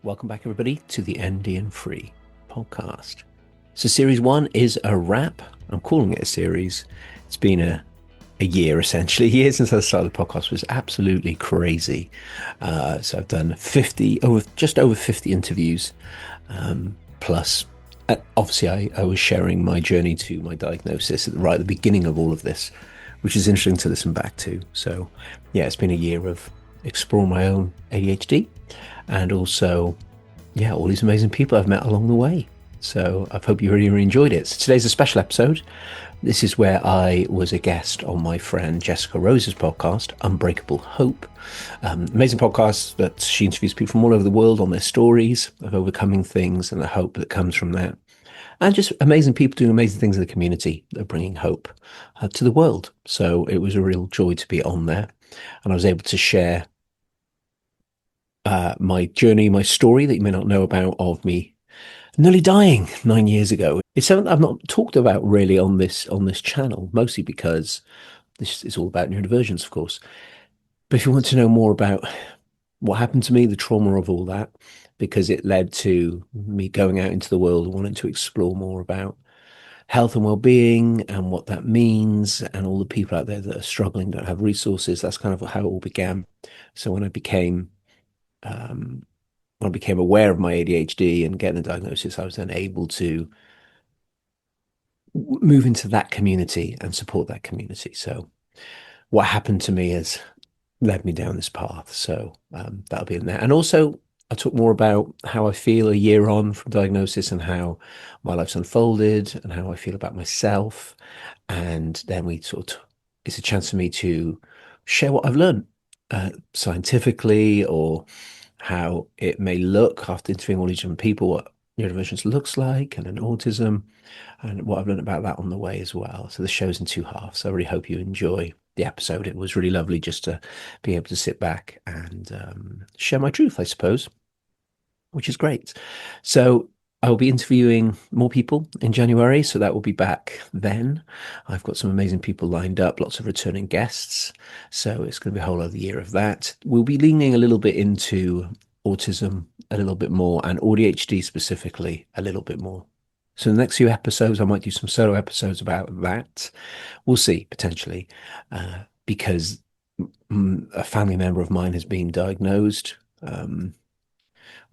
Welcome back, everybody, to the ND and Free podcast. So, series one is a wrap. I'm calling it a series. It's been a year, essentially. A year since I started the podcast. It was absolutely crazy. So, I've done just over 50 interviews, plus. Obviously, I was sharing my journey to my diagnosis right at the beginning of all of this, which is interesting to listen back to. So, yeah, it's been a year of exploring my own ADHD and also, yeah, all these amazing people I've met along the way. So I hope you really enjoyed it. So today's a special episode. This is where I was a guest on my friend Jessica Rose's podcast, Unbreakable Hope. Amazing podcast that she interviews people from all over the world on their stories of overcoming things and the hope that comes from that. And just amazing people doing amazing things in the community that are bringing hope to the world. So it was a real joy to be on there. And I was able to share my journey, my story that you may not know about of me nearly dying 9 years ago. It's something I've not talked about really on this channel, mostly because this is all about neurodivergence, of course. But if you want to know more about what happened to me, the trauma of all that, because it led to me going out into the world and wanting to explore more about health and well-being and what that means and all the people out there that are struggling, don't have resources. That's kind of how it all began. So when I became aware of my ADHD and getting a diagnosis, I was then able to move into that community and support that community. So what happened to me has led me down this path. So that'll be in there. And also, I talk more about how I feel a year on from diagnosis and how my life's unfolded and how I feel about myself. And then it's a chance for me to share what I've learned scientifically, or how it may look after interviewing all these different people, what neurodivergence looks like, and then autism, and what I've learned about that on the way as well. So the show's in two halves. So I really hope you enjoy the episode. It was really lovely just to be able to sit back and share my truth, I suppose, which is great. So I will be interviewing more people in January, so that will be back then. I've got some amazing people lined up, lots of returning guests. So it's going to be a whole other year of that. We'll be leaning a little bit into autism a little bit more, and ADHD specifically a little bit more. So in the next few episodes, I might do some solo episodes about that. We'll see, potentially, because a family member of mine has been diagnosed with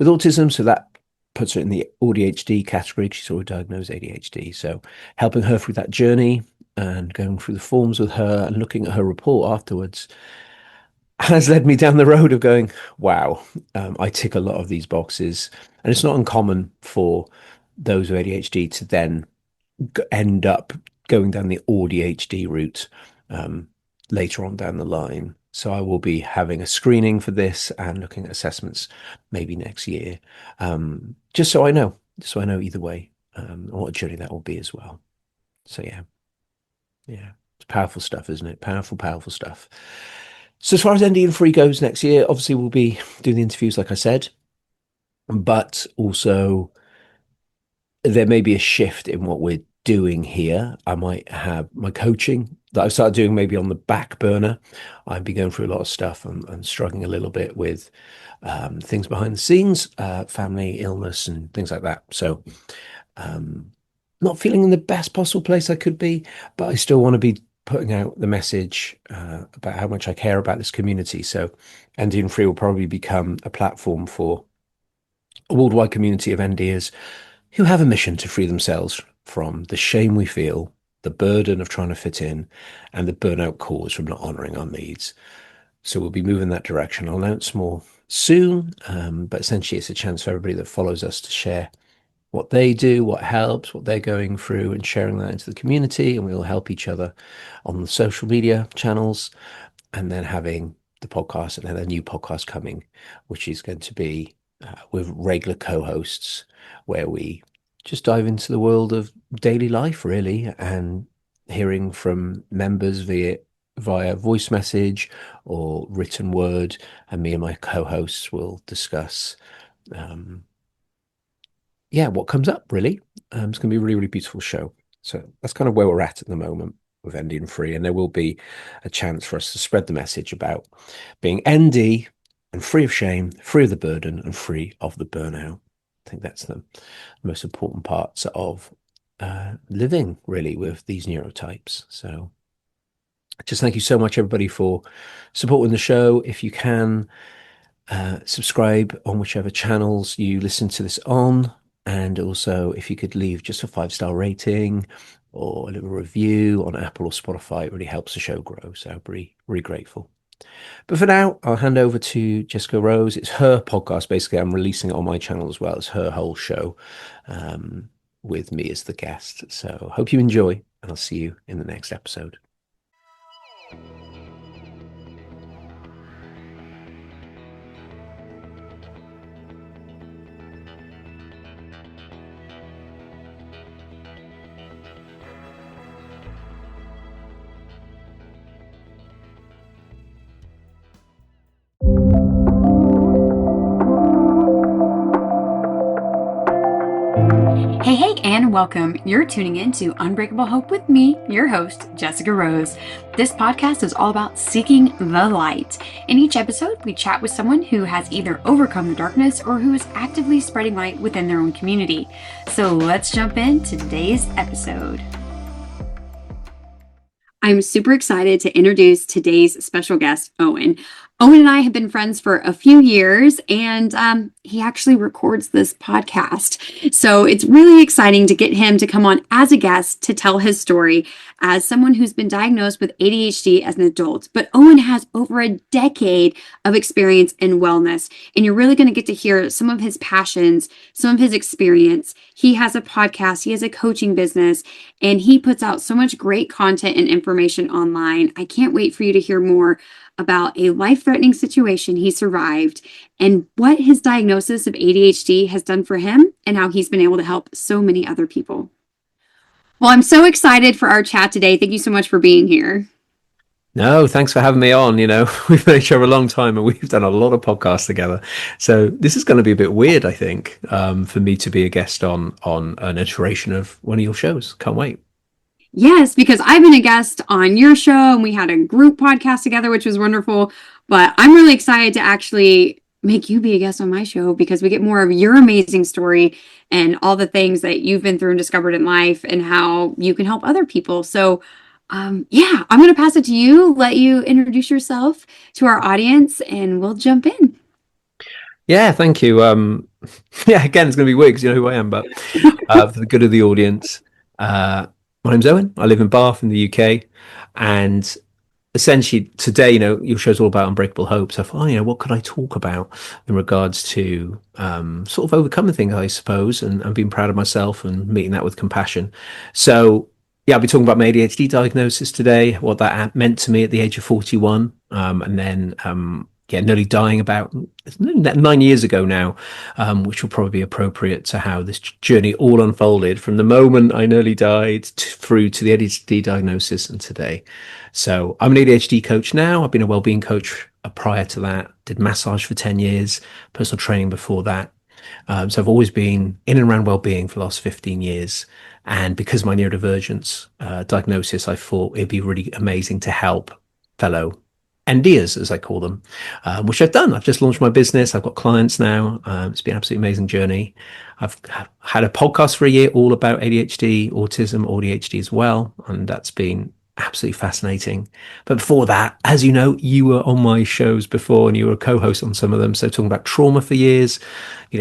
autism, so that puts her in the ADHD category. She's already diagnosed ADHD. So helping her through that journey and going through the forms with her and looking at her report afterwards has led me down the road of going, wow, I tick a lot of these boxes. And it's not uncommon for those with ADHD to then end up going down the ADHD route later on down the line. So I will be having a screening for this and looking at assessments maybe next year, just so I know either way what journey that will be as well. So yeah, it's powerful stuff, isn't it? Powerful stuff. So as far as ND and Free goes next year, obviously we'll be doing the interviews, like I said, but also there may be a shift in what we're doing here. I might have my coaching that I started doing maybe on the back burner. I've been going through a lot of stuff and struggling a little bit with things behind the scenes, family illness and things like that. So not feeling in the best possible place I could be, but I still want to be putting out the message about how much I care about this community. So ND and Free will probably become a platform for a worldwide community of NDers who have a mission to free themselves from the shame we feel, the burden of trying to fit in, and the burnout caused from not honoring our needs. So we'll be moving that direction. I'll announce more soon, but essentially it's a chance for everybody that follows us to share what they do, what helps, what they're going through, and sharing that into the community. And we'll help each other on the social media channels, and then having the podcast, and then a new podcast coming, which is going to be with regular co-hosts, where we just dive into the world of daily life, really, and hearing from members via voice message or written word. And me and my co-hosts will discuss, what comes up, really. It's going to be a really, really beautiful show. So that's kind of where we're at the moment with ND and Free. And there will be a chance for us to spread the message about being ND and free of shame, free of the burden, and free of the burnout. I think that's the most important parts of living really with these neurotypes. So just thank you so much, everybody, for supporting the show. If you can, subscribe on whichever channels you listen to this on. And also, if you could leave just a 5-star rating or a little review on Apple or Spotify, it really helps the show grow. So I'd be really grateful. But for now, I'll hand over to Jessica Rose. It's her podcast. Basically, I'm releasing it on my channel as well. It's her whole show with me as the guest. So hope you enjoy, and I'll see you in the next episode. Hey, and welcome. You're tuning in to Unbreakable Hope with me, your host, Jessica Rose. This podcast is all about seeking the light. In each episode, we chat with someone who has either overcome the darkness or who is actively spreading light within their own community. So let's jump into today's episode. I'm super excited to introduce today's special guest, Owen. Owen and I have been friends for a few years, and he actually records this podcast. So it's really exciting to get him to come on as a guest to tell his story as someone who's been diagnosed with ADHD as an adult. But Owen has over a decade of experience in wellness, and you're really going to get to hear some of his passions, some of his experience. He has a podcast, he has a coaching business, and he puts out so much great content and information online. I can't wait for you to hear more about a life-threatening situation he survived and what his diagnosis of ADHD has done for him and how he's been able to help so many other people. Well, I'm so excited for our chat today. Thank you so much for being here. No, thanks for having me on. You know, we've known each other a long time and we've done a lot of podcasts together. So this is going to be a bit weird, I think, for me to be a guest on an iteration of one of your shows. Can't wait. Yes, because I've been a guest on your show and we had a group podcast together, which was wonderful. But I'm really excited to actually make you be a guest on my show because we get more of your amazing story and all the things that you've been through and discovered in life and how you can help other people. So I'm going to pass it to you, let you introduce yourself to our audience, and we'll jump in. Yeah, thank you. Again, it's going to be weird because you know who I am, but for the good of the audience, my name's Owen. I live in Bath in the UK, and essentially today, you know, your show's all about Unbreakable Hope. So I thought, what could I talk about in regards to sort of overcoming things, I suppose, and being proud of myself and meeting that with compassion. So I'll be talking about my ADHD diagnosis today, what that meant to me at the age of 41, and then nearly dying about 9 years ago now, which will probably be appropriate to how this journey all unfolded from the moment I nearly died through to the ADHD diagnosis and today. So I'm an ADHD coach now. I've been a wellbeing coach prior to that, did massage for 10 years, personal training before that. So I've always been in and around wellbeing for the last 15 years. And because of my neurodivergence diagnosis, I thought it'd be really amazing to help fellow NDers, as I call them, which I've done. I've just launched my business. I've got clients now. It's been an absolutely amazing journey. I've had a podcast for a year all about ADHD, autism, ADHD as well. And that's been absolutely fascinating. But before that, as you know, you were on my shows before and you were a co-host on some of them. So talking about trauma for years,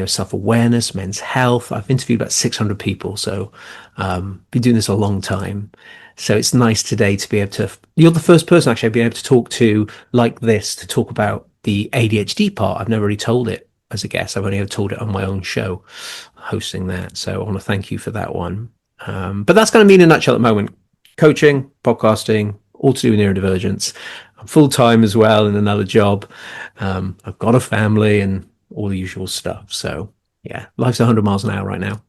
self-awareness, men's health. I've interviewed about 600 people. So been doing this a long time. So it's nice today to be able to, you're the first person actually I've been able to talk to like this, to talk about the ADHD part. I've never really told it as a guest. I've only ever told it on my own show, hosting that. So I want to thank you for that one. But that's going to mean in a nutshell at the moment, coaching, podcasting, all to do with neurodivergence. I'm full-time as well in another job. I've got a family and all the usual stuff. So yeah, life's 100 miles an hour right now.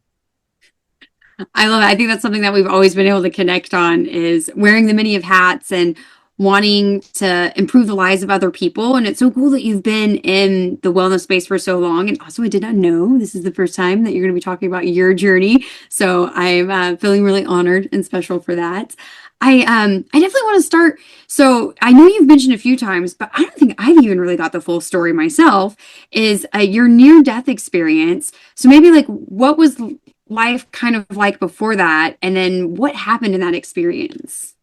I love it. I think that's something that we've always been able to connect on, is wearing the many of hats and wanting to improve the lives of other people. And it's so cool that you've been in the wellness space for so long. And also, I did not know this is the first time that you're going to be talking about your journey. So I'm feeling really honored and special for that. I definitely want to start. So I know you've mentioned a few times, but I don't think I've even really got the full story myself. Is your near-death experience? So maybe like what was life kind of like before that, and then what happened in that experience?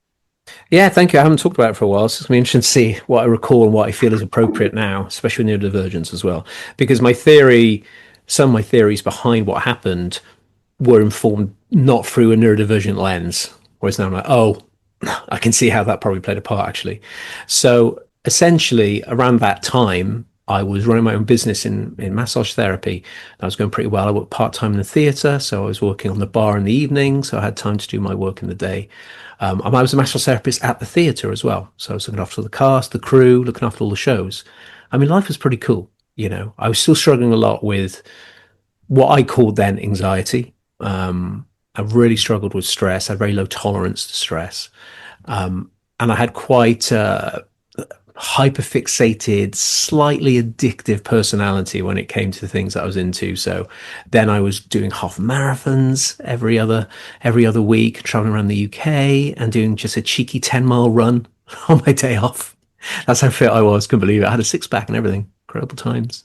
Yeah, thank you. I haven't talked about it for a while, so it's going to be interesting to see what I recall and what I feel is appropriate now, especially with neurodivergence as well. Because some of my theories behind what happened were informed not through a neurodivergent lens, whereas now I'm like, oh, I can see how that probably played a part actually. So essentially, around that time, I was running my own business in massage therapy. I was going pretty well. I worked part time in the theatre, so I was working on the bar in the evening, so I had time to do my work in the day. And I was a massage therapist at the theatre as well, so I was looking after the cast, the crew, looking after all the shows. I mean, life was pretty cool. I was still struggling a lot with what I called then anxiety. I really struggled with stress. I had very low tolerance to stress. And I had quite a hyperfixated, slightly addictive personality when it came to the things that I was into. So then I was doing half marathons every other week, traveling around the UK and doing just a cheeky 10-mile run on my day off. That's how fit I was. Couldn't believe it. I had a six pack and everything. Incredible times.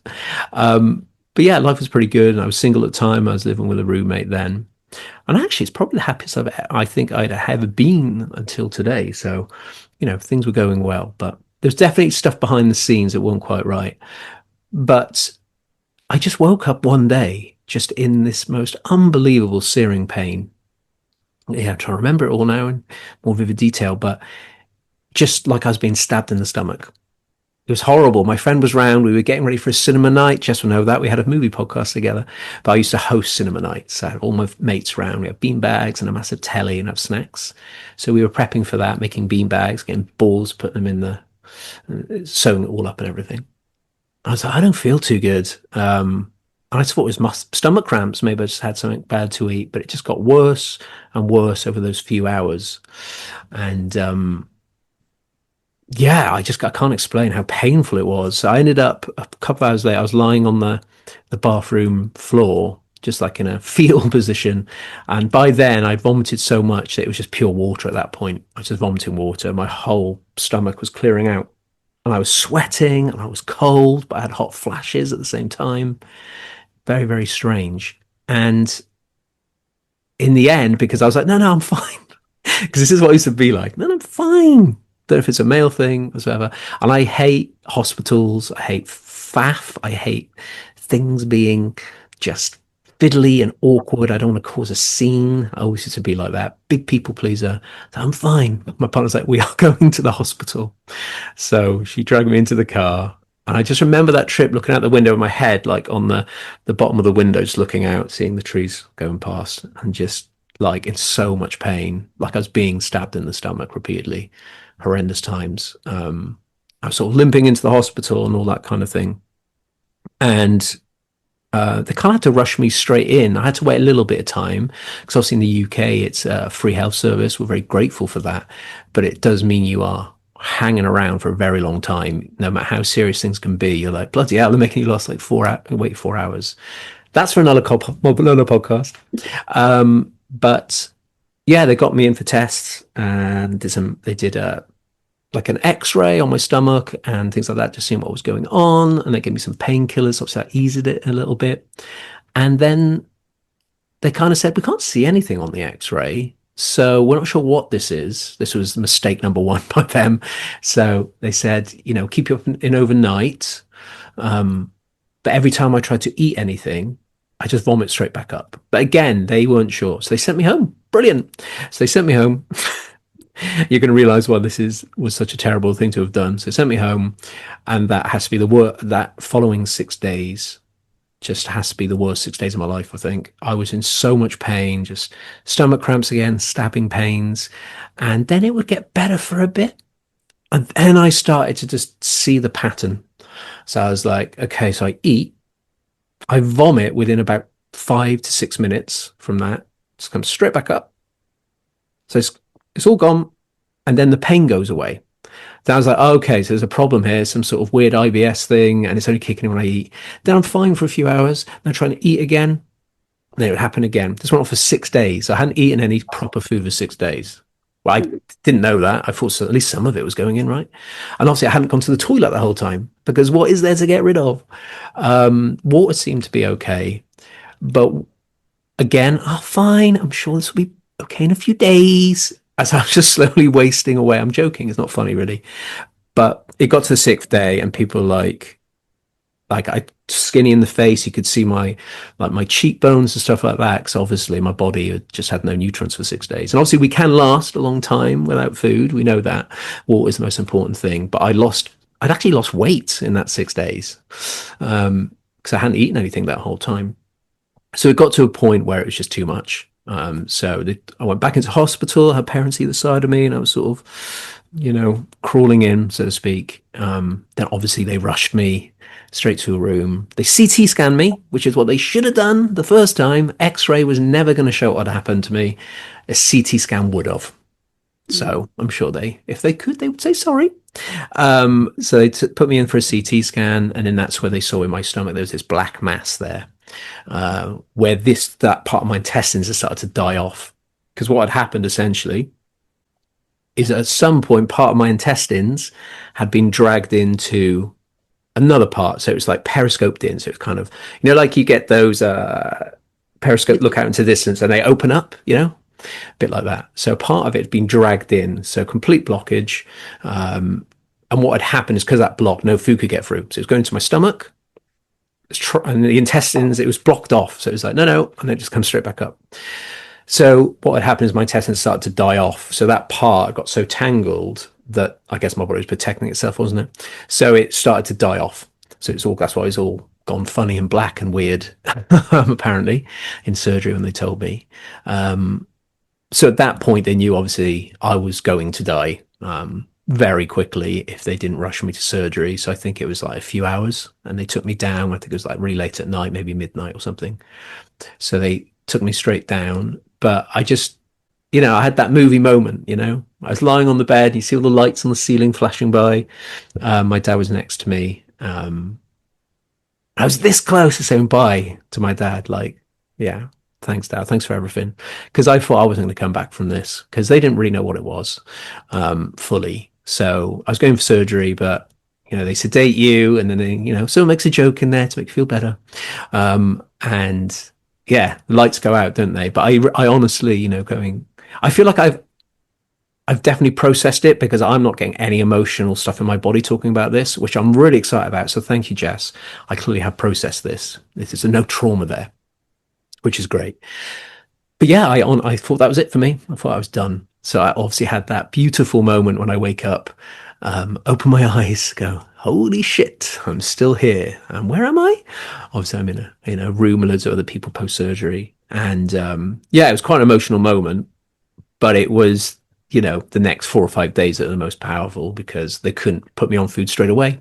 But yeah, life was pretty good. And I was single at the time. I was living with a roommate then. And actually, it's probably the happiest I think I'd ever been until today. So, things were going well, but there's definitely stuff behind the scenes that weren't quite right. But I just woke up one day just in this most unbelievable searing pain. Yeah, I'm trying to remember it all now in more vivid detail, but just like I was being stabbed in the stomach. It was horrible. My friend was round. We were getting ready for a cinema night. Just to know that we had a movie podcast together. But I used to host cinema nights. I had all my mates round. We had bean bags and a massive telly and have snacks. So we were prepping for that, making bean bags, getting balls, putting them in sewing it all up and everything. I was like, I don't feel too good. I just thought it was my stomach cramps. Maybe I just had something bad to eat, but it just got worse and worse over those few hours. And yeah, I can't explain how painful it was. So I ended up a couple of hours later, I was lying on the bathroom floor, just like in a fetal position. And by then I vomited so much that it was just pure water at that point. I was just vomiting water. My whole stomach was clearing out. And I was sweating and I was cold, but I had hot flashes at the same time. Very, very strange. And in the end, because I was like, no, I'm fine. Because this is what it used to be like. No, I'm fine. Don't know if it's a male thing or whatever. And I hate hospitals. I hate faff. I hate things being just fiddly and awkward. I don't want to cause a scene. I always used to be like that. Big people pleaser. So I'm fine. My partner's like, we are going to the hospital. So she dragged me into the car. And I just remember that trip looking out the window of my head, like on the bottom of the window, just looking out, seeing the trees going past and just like in so much pain, like I was being stabbed in the stomach repeatedly, horrendous times. I was sort of limping into the hospital and all that kind of thing. And they kind of had to rush me straight in. I had to wait a little bit of time because obviously in the UK, it's a free health service. We're very grateful for that. But it does mean you are hanging around for a very long time, no matter how serious things can be. You're like, bloody hell, they're making you last like 4 hours. That's for another podcast. But yeah, they got me in for tests and they did like an x-ray on my stomach and things like that, just seeing what was going on. And they gave me some painkillers. Obviously that eased it a little bit. And then they kind of said, we can't see anything on the x-ray. So we're not sure what this is. This was mistake number one by them. So they said, keep you up in overnight. But every time I tried to eat anything, I just vomit straight back up. But again, they weren't sure. So they sent me home. Brilliant. So they sent me home. You're going to realize why was such a terrible thing to have done. So they sent me home, and that has to be that following 6 days just has to be the worst 6 days of my life, I think. I was in so much pain, just stomach cramps again, stabbing pains. And then it would get better for a bit. And then I started to just see the pattern. So I was like, okay, so I eat, I vomit within about 5 to 6 minutes from that. Just comes straight back up. So it's all gone. And then the pain goes away. Then I was like, oh, okay, so there's a problem here, some sort of weird IBS thing, and it's only kicking in when I eat. Then I'm fine for a few hours. Then I'm trying to eat again. Then it would happen again. This went on for 6 days. I hadn't eaten any proper food for 6 days. Well, I didn't know that. I thought so, at least some of it was going in, right? And obviously I hadn't gone to the toilet the whole time, because what is there to get rid of? Water seemed to be okay. But again, oh, fine. I'm sure this will be okay in a few days. As I was just slowly wasting away. I'm joking. It's not funny, really. But it got to the 6th day, and people were like I skinny in the face. You could see my cheekbones and stuff like that. Because obviously my body had just had no nutrients for 6 days. And obviously we can last a long time without food. We know that water is the most important thing. But I'd actually lost weight in that 6 days, because I hadn't eaten anything that whole time. So it got to a point where it was just too much. I went back into hospital. I had parents either side of me, and I was sort of, crawling in, so to speak. Then obviously they rushed me straight to a room. They CT scanned me, which is what they should have done the first time. X-ray was never going to show what had happened to me. A CT scan would have. So I'm sure if they could, they would say sorry. So they put me in for a CT scan, and then that's where they saw in my stomach there was this black mass there, where that part of my intestines had started to die off. Because what had happened essentially is at some point part of my intestines had been dragged into another part. So it was like periscoped in. So it's kind of, like you get those periscope look out into the distance and they open up, a bit like that. So part of it had been dragged in. So complete blockage. And what had happened is because that blocked, no food could get through. So it was going to my stomach. And the intestines, it was blocked off. So it was like, no, and it just comes straight back up. So what had happened is my intestines started to die off. So that part got so tangled that I guess my body was protecting itself, wasn't it? So it started to die off. So that's why it's all gone funny and black and weird, apparently, in surgery when they told me. So at that point, they knew obviously I was going to die very quickly if they didn't rush me to surgery. So I think it was like a few hours, and they took me down. I think it was like really late at night, maybe midnight or something. So they took me straight down. But I just, I had that movie moment, I was lying on the bed, you see all the lights on the ceiling flashing by. My dad was next to me. I was this close to saying bye to my dad. Like, yeah, thanks, Dad. Thanks for everything. Because I thought I wasn't going to come back from this, because they didn't really know what it was fully. So I was going for surgery, but, they sedate you, and then they, someone makes a joke in there to make you feel better. And yeah, the lights go out, don't they? But I honestly, I feel like I've definitely processed it, because I'm not getting any emotional stuff in my body talking about this, which I'm really excited about. So thank you, Jess. I clearly have processed this. There's no trauma there, which is great. But yeah, I thought that was it for me. I thought I was done. So I obviously had that beautiful moment when I wake up, open my eyes, go, holy shit, I'm still here. And where am I? Obviously, I'm in a room with loads of other people post-surgery. And it was quite an emotional moment. But it was, the next 4 or 5 days that are the most powerful, because they couldn't put me on food straight away.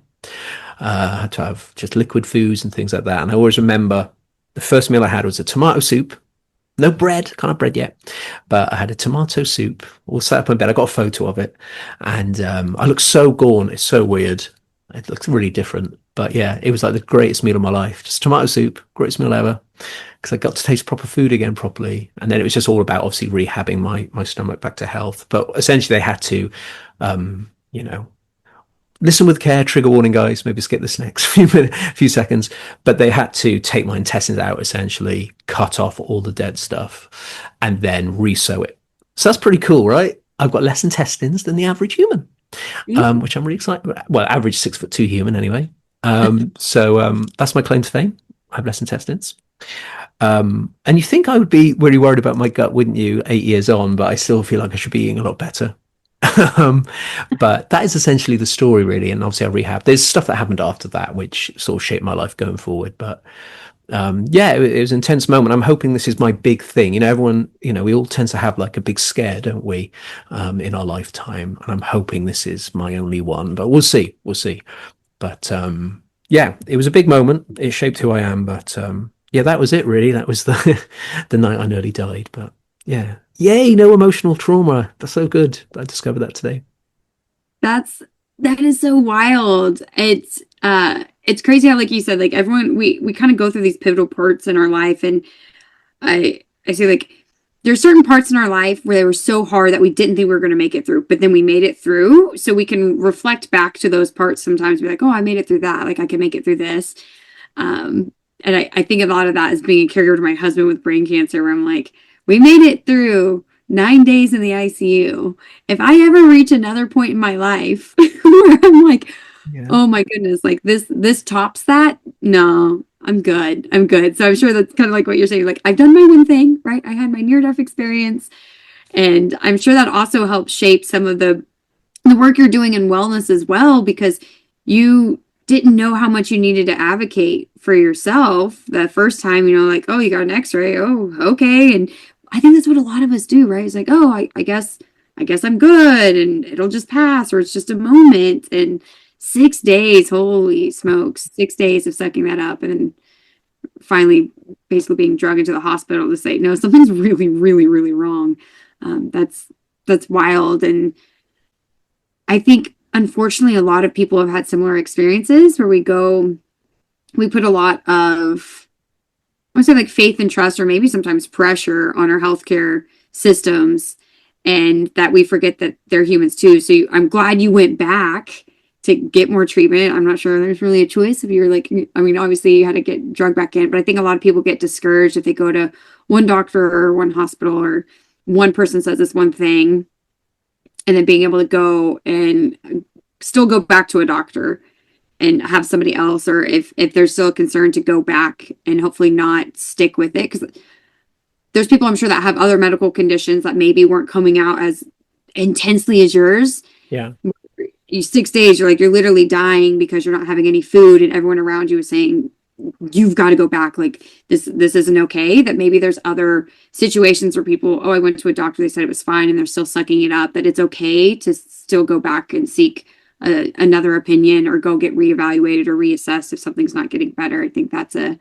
I had to have just liquid foods and things like that. And I always remember the first meal I had was a tomato soup. No bread, can't have bread yet, but I had a tomato soup, all sat up in bed. I got a photo of it, and I look so gaunt. It's so weird. It looks really different. But yeah, it was like the greatest meal of my life. Just tomato soup, greatest meal ever, because I got to taste proper food again properly. And then it was just all about obviously rehabbing my stomach back to health. But essentially they had to, listen with care, trigger warning, guys, maybe skip this next few seconds. But they had to take my intestines out, essentially, cut off all the dead stuff, and then re-sew it. So that's pretty cool, right? I've got less intestines than the average human, which I'm really excited about. Well, average 6'2" human anyway. So that's my claim to fame. I have less intestines. And you think I would be really worried about my gut, wouldn't you, 8 years on? But I still feel like I should be eating a lot better. But that is essentially the story, really. And obviously I rehab. There's stuff that happened after that which sort of shaped my life going forward. But it was an intense moment. I'm hoping this is my big thing. Everyone, we all tend to have like a big scare, don't we, in our lifetime. And I'm hoping this is my only one, but we'll see. But it was a big moment. It shaped who I am. But that was it, really. That was the night I nearly died. But yeah. Yay, no emotional trauma. That's so good. I discovered that today. That is so wild. It's crazy how, like you said, like everyone, we kind of go through these pivotal parts in our life. And I say, like, there's certain parts in our life where they were so hard that we didn't think we were going to make it through, but then we made it through. So we can reflect back to those parts sometimes, be like, oh, I made it through that. Like I can make it through this. And I think a lot of that is being a caregiver to my husband with brain cancer, where I'm like, we made it through 9 days in the ICU. If I ever reach another point in my life where I'm like, Yeah. oh my goodness, like this tops that, no, I'm good. I'm good. So I'm sure that's kind of like what you're saying. Like I've done my one thing, right? I had my near-death experience. And I'm sure that also helps shape some of the work you're doing in wellness as well, because you didn't know how much you needed to advocate for yourself the first time, like, oh, you got an x-ray. Oh, okay. And I think that's what a lot of us do, right? It's like, oh, I guess I'm good and it'll just pass, or it's just a moment. And 6 days, holy smokes, 6 days of sucking that up, and then finally basically being drugged into the hospital to say, no, something's really, really, really wrong. That's wild. And I think, unfortunately, a lot of people have had similar experiences where we put a lot of, I would say, like faith and trust, or maybe sometimes pressure on our healthcare systems, and that we forget that they're humans too. So I'm glad you went back to get more treatment. I'm not sure there's really a choice if you're like, I mean, obviously you had to get drugged back in, but I think a lot of people get discouraged if they go to one doctor or one hospital, or one person says this one thing, and then being able to go and still go back to a doctor and have somebody else, or if there's still a concern, to go back and hopefully not stick with it. Because there's people, I'm sure, that have other medical conditions that maybe weren't coming out as intensely as yours. Yeah. You 6 days, you're literally dying because you're not having any food, and everyone around you is saying, you've got to go back. Like this isn't okay. That maybe there's other situations where people, oh, I went to a doctor, they said it was fine, and they're still sucking it up, that it's okay to still go back and seek another opinion, or go get reevaluated or reassessed if something's not getting better. I think that's a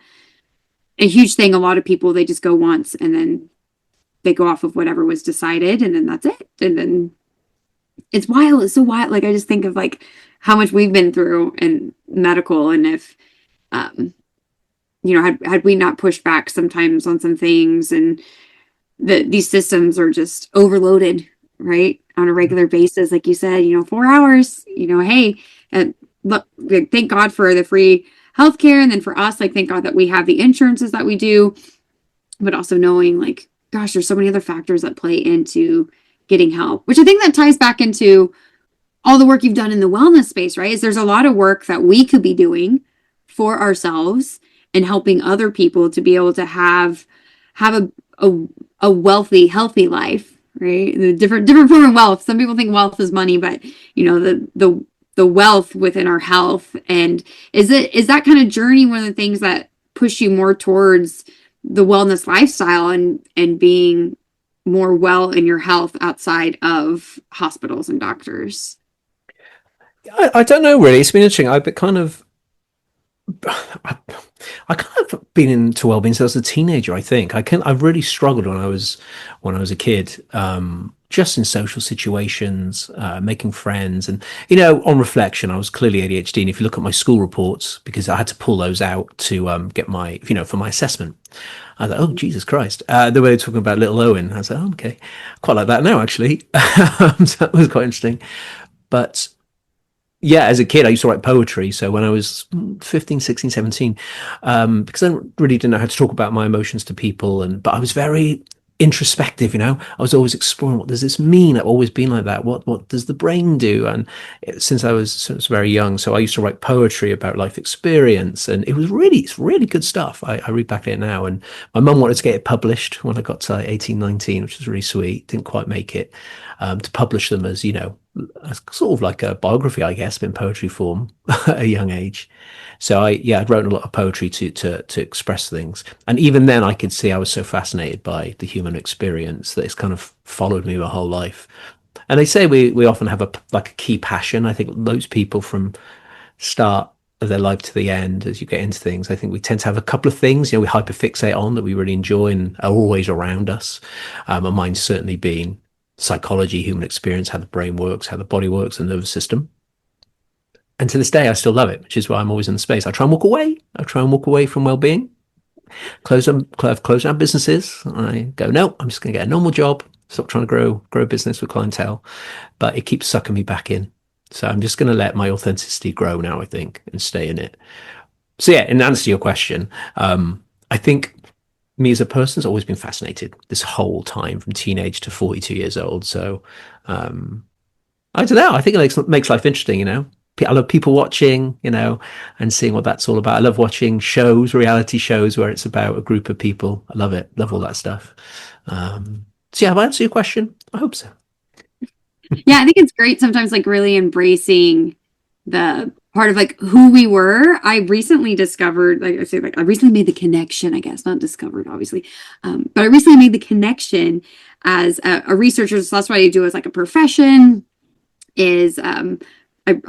huge thing. A lot of people, they just go once and then they go off of whatever was decided, and then that's it. And then it's wild. It's so wild. Like I just think of like how much we've been through in medical, and if had we not pushed back sometimes on some things, and these systems are just overloaded, right, on a regular basis. Like you said, 4 hours, hey, and look, thank God for the free healthcare. And then for us, like, thank God that we have the insurances that we do, but also knowing, like, gosh, there's so many other factors that play into getting help, which I think that ties back into all the work you've done in the wellness space, right? Is there's a lot of work that we could be doing for ourselves and helping other people to be able to have a wealthy, healthy life, right? The different form of wealth. Some people think wealth is money, but the wealth within our health. And is that kind of journey one of the things that push you more towards the wellness lifestyle and being more well in your health outside of hospitals and doctors? I don't know, really. It's been interesting. I've been kind of been into wellbeing since I was a teenager. I think I really struggled when I was a kid, just in social situations, making friends, and on reflection, I was clearly ADHD. And if you look at my school reports, because I had to pull those out to get my for my assessment, I was like, oh Jesus Christ, the way they're talking about little Owen, I was like, oh, okay, quite like that now actually. So that was quite interesting, but. Yeah, as a kid, I used to write poetry. So when I was 15, 16, 17, because I really didn't know how to talk about my emotions to people. But I was very introspective, I was always exploring, what does this mean? I've always been like that. What does the brain do? And since I was very young, so I used to write poetry about life experience. And it's really good stuff. I read back at it now. And my mum wanted to get it published when I got to 18, 19, which was really sweet. Didn't quite make it, to publish them as, sort of like a biography, I guess, but in poetry form at a young age. So I'd written a lot of poetry to express things. And even then I could see I was so fascinated by the human experience that it's kind of followed me my whole life. And they say we often have a key passion. I think most people from start of their life to the end, as you get into things, I think we tend to have a couple of things, we hyperfixate on that we really enjoy and are always around us. And mine's certainly been psychology, human experience, how the brain works, how the body works, the nervous system. And to this day, I still love it, which is why I'm always in the space. I try and walk away from well-being, I've closed down businesses. I go, no, I'm just going to get a normal job. Stop trying to grow a business with clientele, but it keeps sucking me back in. So I'm just going to let my authenticity grow now, I think, and stay in it. So yeah, in answer to your question, I think me as a person has always been fascinated this whole time from teenage to 42 years old. So I don't know. I think it makes life interesting, you know. I love people watching, you know, and seeing what that's all about. I love watching shows, reality shows where it's about a group of people. I love it. Love all that stuff. So yeah, have I answered your question? I hope so. Yeah, I think it's great sometimes like really embracing the part of like who we were. I recently discovered, like I say, like I recently made the connection, I guess, not discovered, obviously. But I recently made the connection as a researcher. So that's what I do as like a profession is I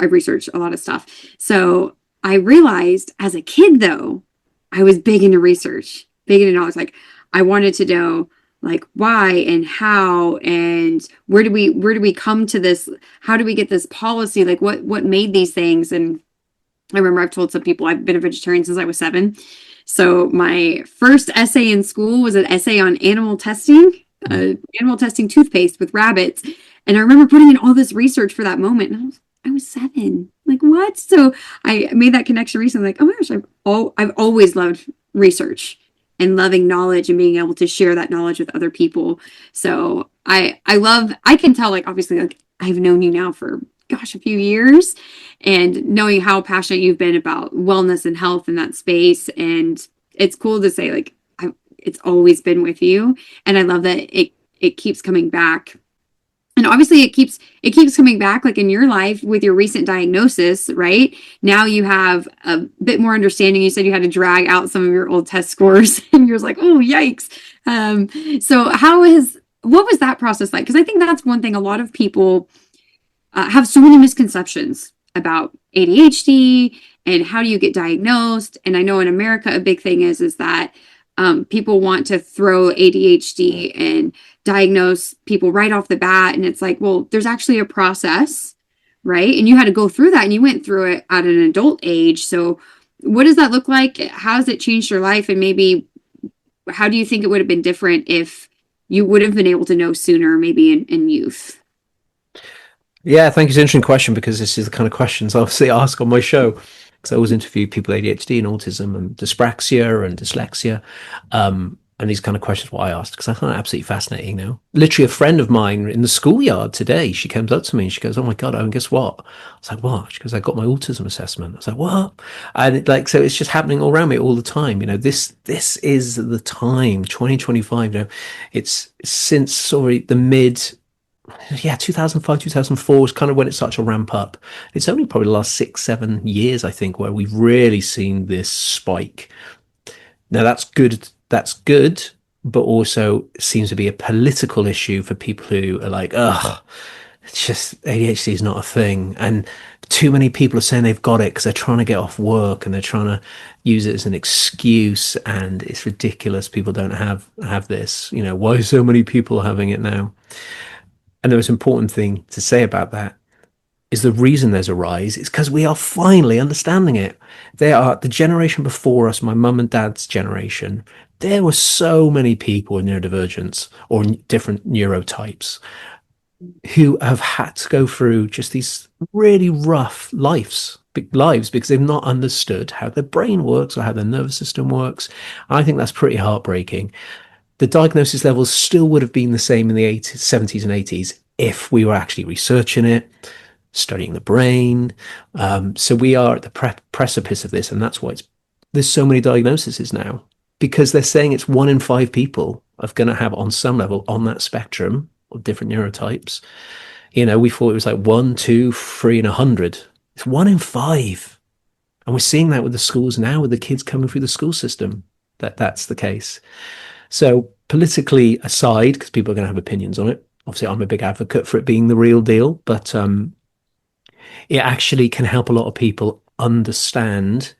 research a lot of stuff. So I realized as a kid though, I was big into research, big into knowledge. Like I wanted to know like why and how and where do we come to this? How do we get this policy? Like what made these things? And I remember I've told some people I've been a vegetarian since I was 7. So my first essay in school was an essay on animal testing toothpaste with rabbits. And I remember putting in all this research for that moment. And I was 7. Like what? So I made that connection recently. Like, oh my gosh, I've always loved research and loving knowledge and being able to share that knowledge with other people. So I can tell, like, obviously, like I've known you now for, gosh, a few years, and knowing how passionate you've been about wellness and health in that space. And it's cool to say, like, it's always been with you. And I love that it keeps coming back. And obviously it keeps coming back, like in your life with your recent diagnosis, right? Now you have a bit more understanding. You said you had to drag out some of your old test scores and you're like, oh, yikes. So what was that process like? Because I think that's one thing a lot of people have so many misconceptions about ADHD and how do you get diagnosed? And I know in America, a big thing is that people want to throw ADHD and diagnose people right off the bat. And it's like, well, there's actually a process, right? And you had to go through that and you went through it at an adult age. So what does that look like? How has it changed your life? And maybe how do you think it would have been different if you would have been able to know sooner, maybe in youth? Yeah, thank you. It's an interesting question because this is the kind of questions I obviously ask on my show. Because I always interview people with ADHD and autism and dyspraxia and dyslexia. And these kind of questions what I asked because I find it absolutely fascinating now. Literally a friend of mine in the schoolyard today, she comes up to me and she goes, oh my God, Owen, guess what? I was like, what? She goes, I got my autism assessment. I was like, what? And so it's just happening all around me all the time. You know, this is the time, 2025, you know, it's since the mid 2005, 2004 was kind of when it started to ramp up. It's only probably the last 6, 7 years, I think, where we've really seen this spike. Now that's good, but also seems to be a political issue for people who are like, ugh, it's just ADHD is not a thing. And too many people are saying they've got it because they're trying to get off work and they're trying to use it as an excuse. And it's ridiculous. People don't have this, you know, why are so many people having it now? And the most important thing to say about that is the reason there's a rise is because we are finally understanding it. They are the generation before us, my mum and dad's generation. There were so many people with neurodivergence or different neurotypes who have had to go through just these really rough lives because they've not understood how their brain works or how their nervous system works. I think that's pretty heartbreaking. The diagnosis levels still would have been the same in the 80s, 70s and 80s if we were actually researching it, studying the brain. So we are at the precipice of this, and that's why there's so many diagnoses now, because they're saying it's 1 in 5 people are going to have on some level on that spectrum of different neurotypes. You know, we thought it was like 1, 2, 3 and 100. It's 1 in 5. And we're seeing that with the schools now, with the kids coming through the school system, that's the case. So politically aside, because people are going to have opinions on it, obviously I'm a big advocate for it being the real deal, but it actually can help a lot of people understand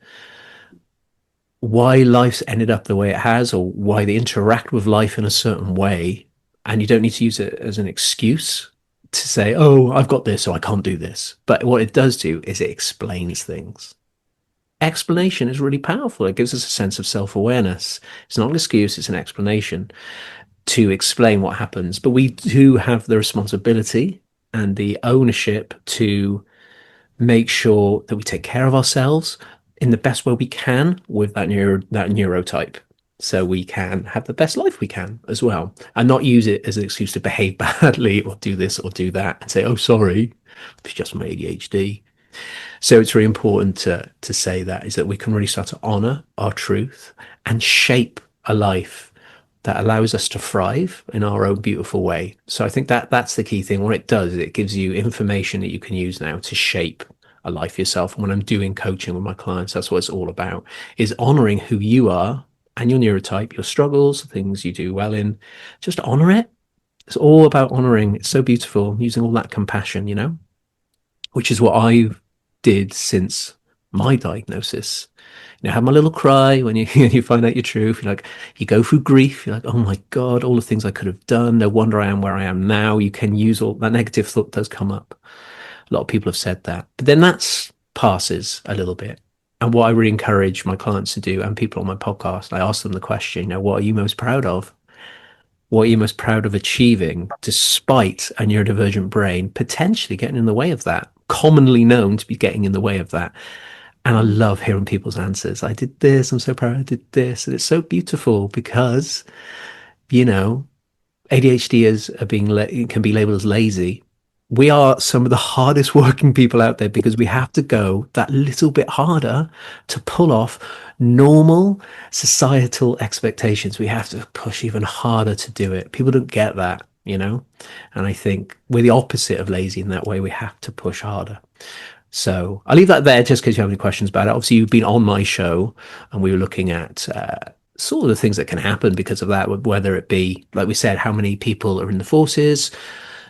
why life's ended up the way it has, or why they interact with life in a certain way. And you don't need to use it as an excuse to say, oh, I've got this, so I can't do this. But what it does do is it explains things. explanation is really powerful. It gives us a sense of self-awareness. It's not an excuse, it's an explanation to explain what happens. But we do have the responsibility and the ownership to make sure that we take care of ourselves in the best way we can with that neurotype, so we can have the best life we can as well, and not use it as an excuse to behave badly or do this or do that and say, oh, sorry, it's just my ADHD. So it's really important to say that, is that we can really start to honor our truth and shape a life that allows us to thrive in our own beautiful way. So I think that that's the key thing. What it does is it gives you information that you can use now to shape a life yourself. And when I'm doing coaching with my clients, that's what it's all about, is honoring who you are and your neurotype, your struggles, the things you do well in. Just honor it. It's all about honoring. It's so beautiful, using all that compassion, which is what I did since my diagnosis. Have my little cry when you you find out your truth. You go through grief. You're like, oh my God, all the things I could have done. No wonder I am where I am now. You can use all that. Negative thought does come up. A lot of people have said that, but then that passes a little bit. And what I really encourage my clients to do, and people on my podcast, I ask them the question, what are you most proud of? What are you most proud of achieving, despite a neurodivergent brain potentially getting in the way of that, commonly known to be getting in the way of that? And I love hearing people's answers. I did this. I'm so proud I did this. And it's so beautiful because, ADHD can be labeled as lazy. We are some of the hardest working people out there because we have to go that little bit harder to pull off normal societal expectations. We have to push even harder to do it. People don't get that, and I think we're the opposite of lazy in that way. We have to push harder. So I'll leave that there just in case you have any questions about it. Obviously, you've been on my show and we were looking at sort of the things that can happen because of that, whether it be, like we said, how many people are in the forces,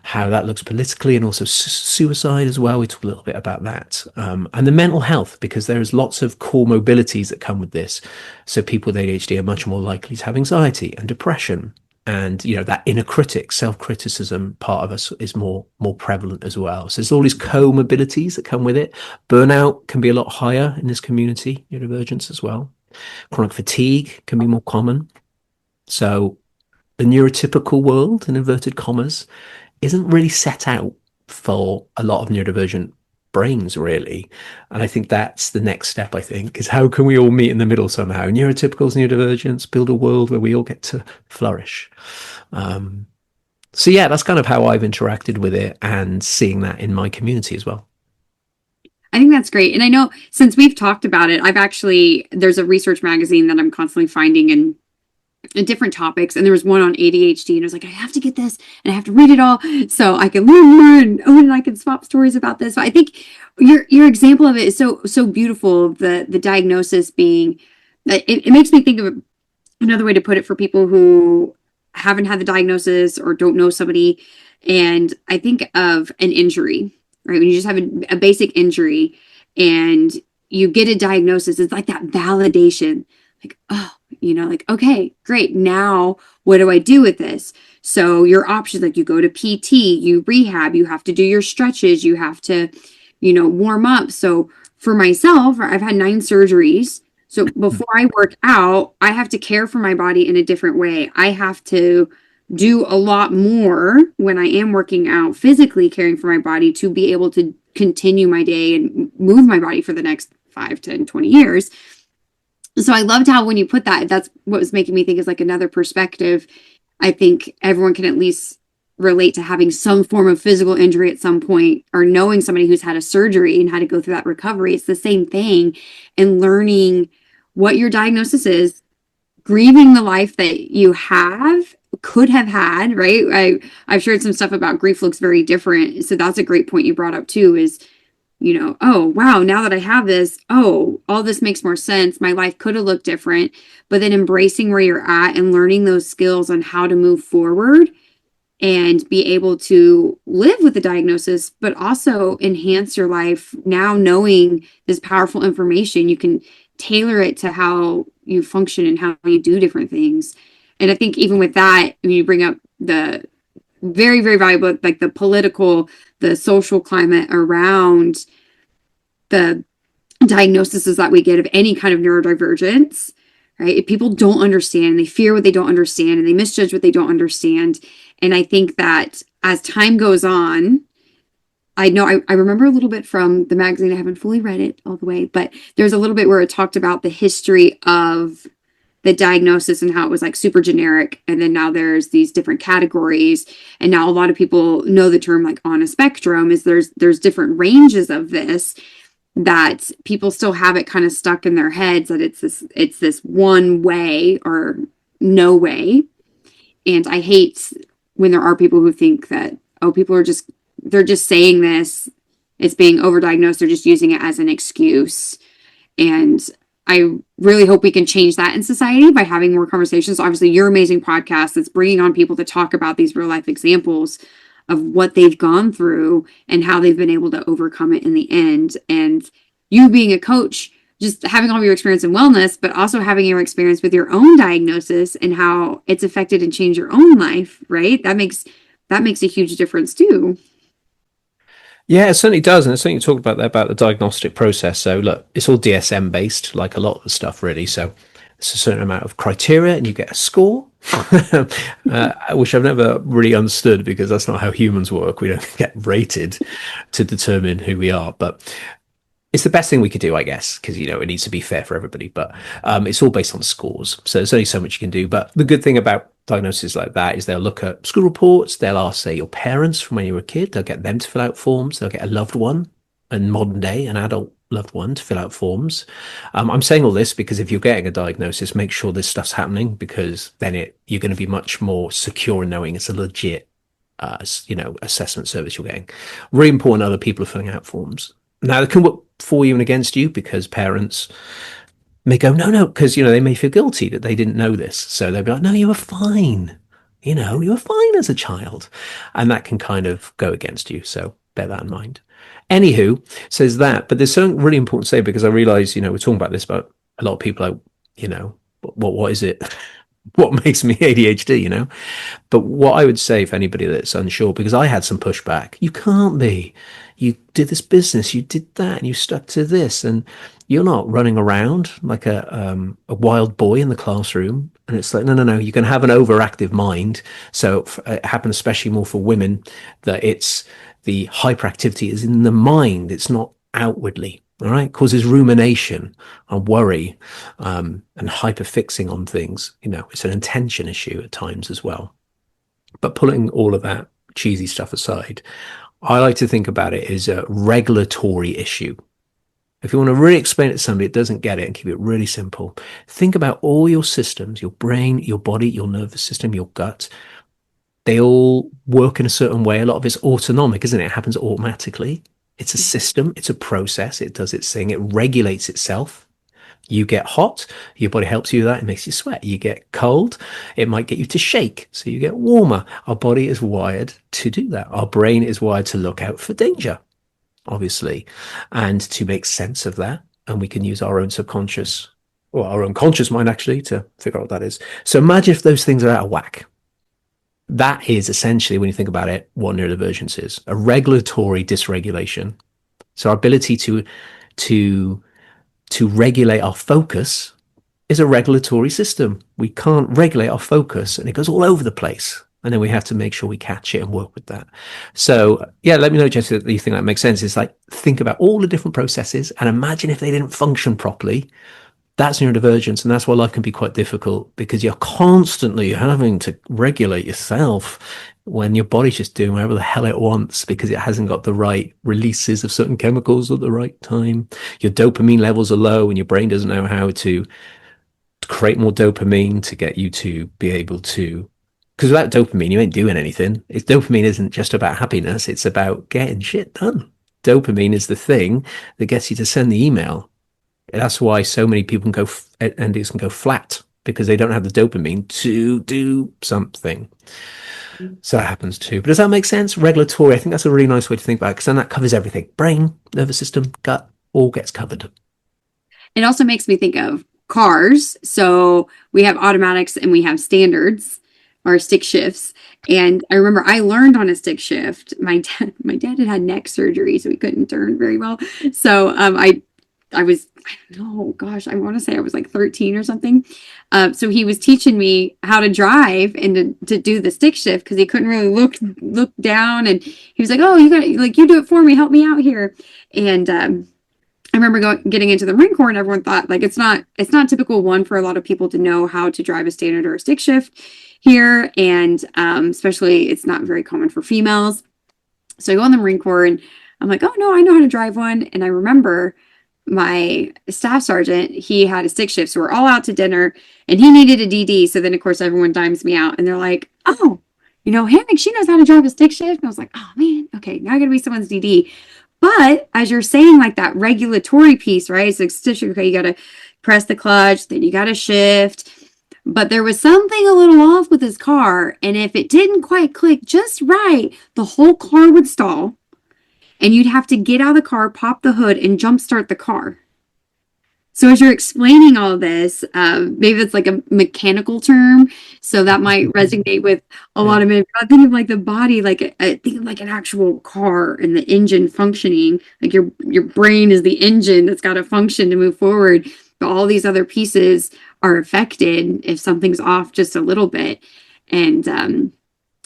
how that looks politically, and also suicide as well. We talked a little bit about that. And the mental health, because there's lots of comorbidities that come with this. So people with ADHD are much more likely to have anxiety and depression. And, that inner critic, self-criticism part of us is more prevalent as well. So there's all these comorbidities that come with it. Burnout can be a lot higher in this community, neurodivergence as well. Chronic fatigue can be more common. So the neurotypical world, in inverted commas, isn't really set out for a lot of neurodivergent brains, really. And I think that's the next step, is how can we all meet in the middle somehow? Neurotypicals, neurodivergence, build a world where we all get to flourish. So yeah, that's kind of how I've interacted with it and seeing that in my community as well. I think that's great. And I know since we've talked about it, there's a research magazine that I'm constantly finding in different topics. And there was one on ADHD and I was like, I have to get this and I have to read it all so I can learn more, and Owen and I can swap stories about this. But I think your example of it is so beautiful. The diagnosis being, it makes me think of another way to put it for people who haven't had the diagnosis or don't know somebody. And I think of an injury, right? When you just have a basic injury and you get a diagnosis, it's like that validation, like, oh, okay, great. Now what do I do with this? So your options, like you go to PT, you rehab, you have to do your stretches, you have to, warm up. So for myself, I've had 9 surgeries. So before I work out, I have to care for my body in a different way. I have to do a lot more when I am working out, physically caring for my body to be able to continue my day and move my body for the next 5, 10, 20 years. So I loved how when you put that, that's what was making me think is like another perspective. I think everyone can at least relate to having some form of physical injury at some point, or knowing somebody who's had a surgery and had to go through that recovery. It's the same thing. And learning what your diagnosis is, grieving the life that you could have had, right? I've shared some stuff about grief looks very different. So that's a great point you brought up too, is oh, wow, now that I have this, all this makes more sense. My life could have looked different, but then embracing where you're at and learning those skills on how to move forward and be able to live with the diagnosis, but also enhance your life. Now knowing this powerful information, you can tailor it to how you function and how you do different things. And I think even with that, when you bring up the very, very valuable, like the political, the social climate around the diagnoses that we get of any kind of neurodivergence, right? If people don't understand, they fear what they don't understand, and they misjudge what they don't understand. And I think that as time goes on, I know I remember a little bit from the magazine. I haven't fully read it all the way, but there's a little bit where it talked about the history of the diagnosis and how it was like super generic. And then now there's these different categories. And now a lot of people know the term like on a spectrum is there's different ranges of this, that people still have it kind of stuck in their heads that it's this one way or no way. And I hate when there are people who think that, oh, they're just saying this, it's being overdiagnosed, they're just using it as an excuse. And I really hope we can change that in society by having more conversations. Obviously, your amazing podcast that's bringing on people to talk about these real life examples of what they've gone through and how they've been able to overcome it in the end. And you being a coach, just having all of your experience in wellness, but also having your experience with your own diagnosis and how it's affected and changed your own life, right? That makes a huge difference too. Yeah, it certainly does. And I certainly talk about that, about the diagnostic process. So look, it's all DSM based, like a lot of the stuff really. So it's a certain amount of criteria and you get a score, which I've never really understood because that's not how humans work. We don't get rated to determine who we are. But it's the best thing we could do, I guess, because, it needs to be fair for everybody. But it's all based on scores. So there's only so much you can do. But the good thing about diagnoses like that is they'll look at school reports. They'll ask, say, your parents from when you were a kid. They'll get them to fill out forms. They'll get a loved one, in modern day, an adult loved one, to fill out forms. I'm saying all this because if you're getting a diagnosis, make sure this stuff's happening, because then you're going to be much more secure in knowing it's a legit, assessment service you're getting. Really important other people are filling out forms. Now, they can work for you and against you because parents may go, no, because, they may feel guilty that they didn't know this. So they'll be like, no, you were fine. You were fine as a child. And that can kind of go against you. So bear that in mind. Anywho, says that. But there's something really important to say, because I realize, we're talking about this, but a lot of people are, what is it? What makes me ADHD, But what I would say for anybody that's unsure, because I had some pushback, you can't be. You did this business, you did that, and you stuck to this, and you're not running around like a wild boy in the classroom. And it's like, no, you can have an overactive mind. So it happens especially more for women, that it's the hyperactivity is in the mind. It's not outwardly. All right, causes rumination and worry, and hyperfixing on things. It's an intention issue at times as well. But putting all of that cheesy stuff aside, I like to think about it as a regulatory issue. If you want to really explain it to somebody that doesn't get it and keep it really simple, think about all your systems, your brain, your body, your nervous system, your gut. They all work in a certain way. A lot of it's autonomic, isn't it? It happens automatically. It's a system. It's a process. It does its thing. It regulates itself. You get hot, your body helps you with that. It makes you sweat. You get cold, it might get you to shake. So you get warmer. Our body is wired to do that. Our brain is wired to look out for danger, obviously, and to make sense of that. And we can use our own subconscious, or our own conscious mind, actually, to figure out what that is. So imagine if those things are out of whack. That is essentially, when you think about it, what neurodivergence is: a regulatory dysregulation. So our ability to regulate our focus is a regulatory system. We can't regulate our focus, and it goes all over the place. And then we have to make sure we catch it and work with that. So yeah, let me know, Jessica, that you think that makes sense. It's like, think about all the different processes and imagine if they didn't function properly. That's neurodivergence, and that's why life can be quite difficult, because you're constantly having to regulate yourself when your body's just doing whatever the hell it wants because it hasn't got the right releases of certain chemicals at the right time. Your dopamine levels are low and your brain doesn't know how to create more dopamine to get you to be able to, because without dopamine, you ain't doing anything. Dopamine isn't just about happiness. It's about getting shit done. Dopamine is the thing that gets you to send the email. That's why so many people can go flat, because they don't have the dopamine to do something. So that happens too. But does that make sense? Regulatory, I think that's a really nice way to think about it, because then that covers everything. Brain, nervous system, gut, all gets covered. It also makes me think of cars. So we have automatics and we have standards, or stick shifts. And I remember I learned on a stick shift. My dad had neck surgery, so he couldn't turn very well. So I I don't know, gosh, I want to say I was like 13 or something. So he was teaching me how to drive and to do the stick shift because he couldn't really look down. And he was like, "Oh, you got like you do it for me, help me out here." And I remember getting into the Marine Corps, and everyone thought like it's not typical one for a lot of people to know how to drive a standard or a stick shift here, and especially it's not very common for females. So I go in the Marine Corps, and I'm like, "Oh no, I know how to drive one." And I remember my staff sergeant, he had a stick shift, so we're all out to dinner, and he needed a DD. So then, of course, everyone dimes me out, and they're like, "Oh, Hammock, she knows how to drive a stick shift." And I was like, "Oh man, okay, now I gotta be someone's DD." But as you're saying, like that regulatory piece, right? So okay, you gotta press the clutch, then you gotta shift. But there was something a little off with his car, and if it didn't quite click just right, the whole car would stall, and you'd have to get out of the car, pop the hood, and jumpstart the car. So as you're explaining all this, maybe it's like a mechanical term, so that might resonate with a lot of men. I think of like the body, like I think of like an actual car and the engine functioning. Like your brain is the engine that's got to function to move forward. But all these other pieces are affected if something's off just a little bit. And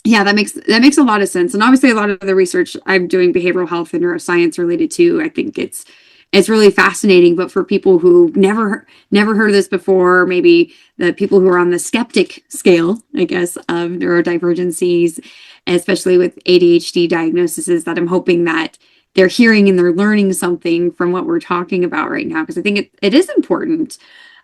yeah, that makes a lot of sense. And obviously, a lot of the research I'm doing behavioral health and neuroscience related to, I think it's really fascinating. But for people who never heard of this before, maybe the people who are on the skeptic scale, I guess, of neurodivergencies, especially with ADHD diagnoses, that I'm hoping that they're hearing and they're learning something from what we're talking about right now, because I think it is important.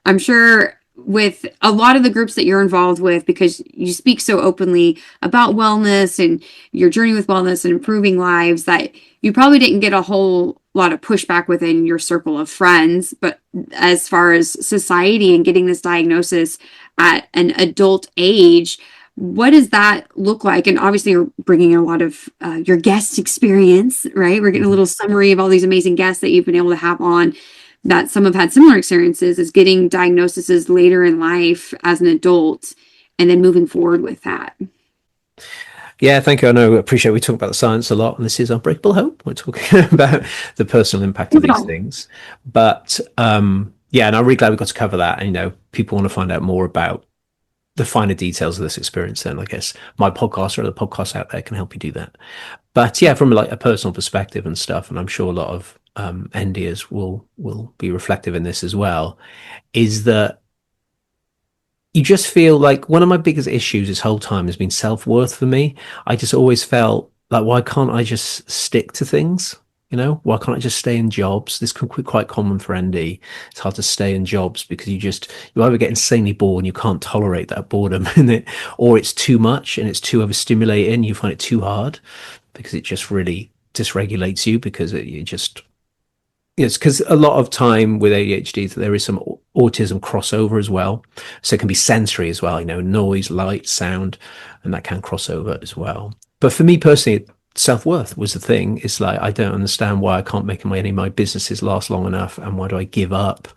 I'm sure with a lot of the groups that you're involved with, because you speak so openly about wellness and your journey with wellness and improving lives, that you probably didn't get a whole lot of pushback within your circle of friends. But as far as society and getting this diagnosis at an adult age, what does that look like? And obviously you're bringing a lot of your guest experience, right? We're getting a little summary of all these amazing guests that you've been able to have on, that some have had similar experiences, is getting diagnoses later in life as an adult and then moving forward with that. Yeah, thank you. I know, appreciate we talk about the science a lot, and this is Unbreakable Hope. We're talking about the personal impact of these things. But yeah, and I'm really glad we got to cover that. And, people want to find out more about the finer details of this experience, then I guess my podcast or other podcasts out there can help you do that. But yeah, from like a personal perspective and stuff, and I'm sure a lot of NDers will be reflective in this as well, is that you just feel like one of my biggest issues this whole time has been self-worth for me. I just always felt like, why can't I just stick to things? Why can't I just stay in jobs? This can be quite common for ND. It's hard to stay in jobs because you either get insanely bored and you can't tolerate that boredom in it, or it's too much and it's too overstimulating. You find it too hard because it just really dysregulates you, because it's because a lot of time with ADHD, there is some autism crossover as well. So it can be sensory as well, noise, light, sound, and that can cross over as well. But for me personally, self-worth was the thing. It's like, I don't understand why I can't make any of my businesses last long enough, and why do I give up?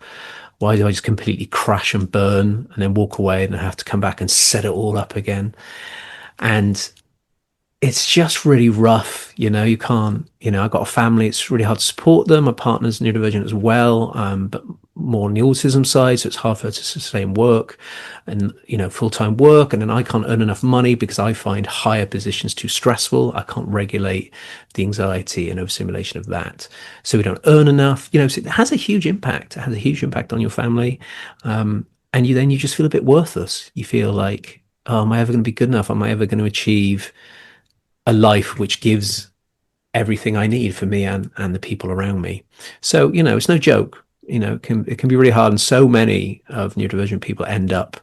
Why do I just completely crash and burn and then walk away and I have to come back and set it all up again? And it's just really rough. You can't, I've got a family. It's really hard to support them. My partner's neurodivergent as well, but more on the autism side. So it's hard for her to sustain work and, full-time work. And then I can't earn enough money because I find higher positions too stressful. I can't regulate the anxiety and overstimulation of that. So we don't earn enough, so it has a huge impact. It has a huge impact on your family. And you just feel a bit worthless. You feel like, oh, am I ever going to be good enough? Am I ever going to achieve a life which gives everything I need for me and the people around me? So, it's no joke. It can be really hard. And so many of neurodivergent people end up,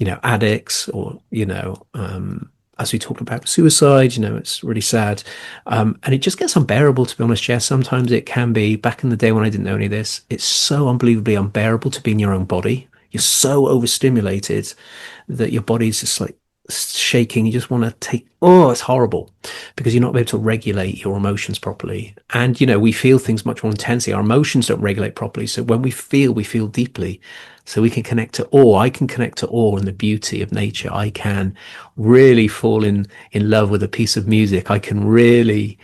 addicts, or, as we talked about suicide, it's really sad. And it just gets unbearable, to be honest, Jess. Sometimes it can be. Back in the day when I didn't know any of this, it's so unbelievably unbearable to be in your own body. You're so overstimulated that your body's just like shaking. You just want to it's horrible, because you're not able to regulate your emotions properly. And we feel things much more intensely. Our emotions don't regulate properly, so when we feel deeply, so we can connect to awe. I can connect to awe and the beauty of nature. I can really fall in love with a piece of music. I can really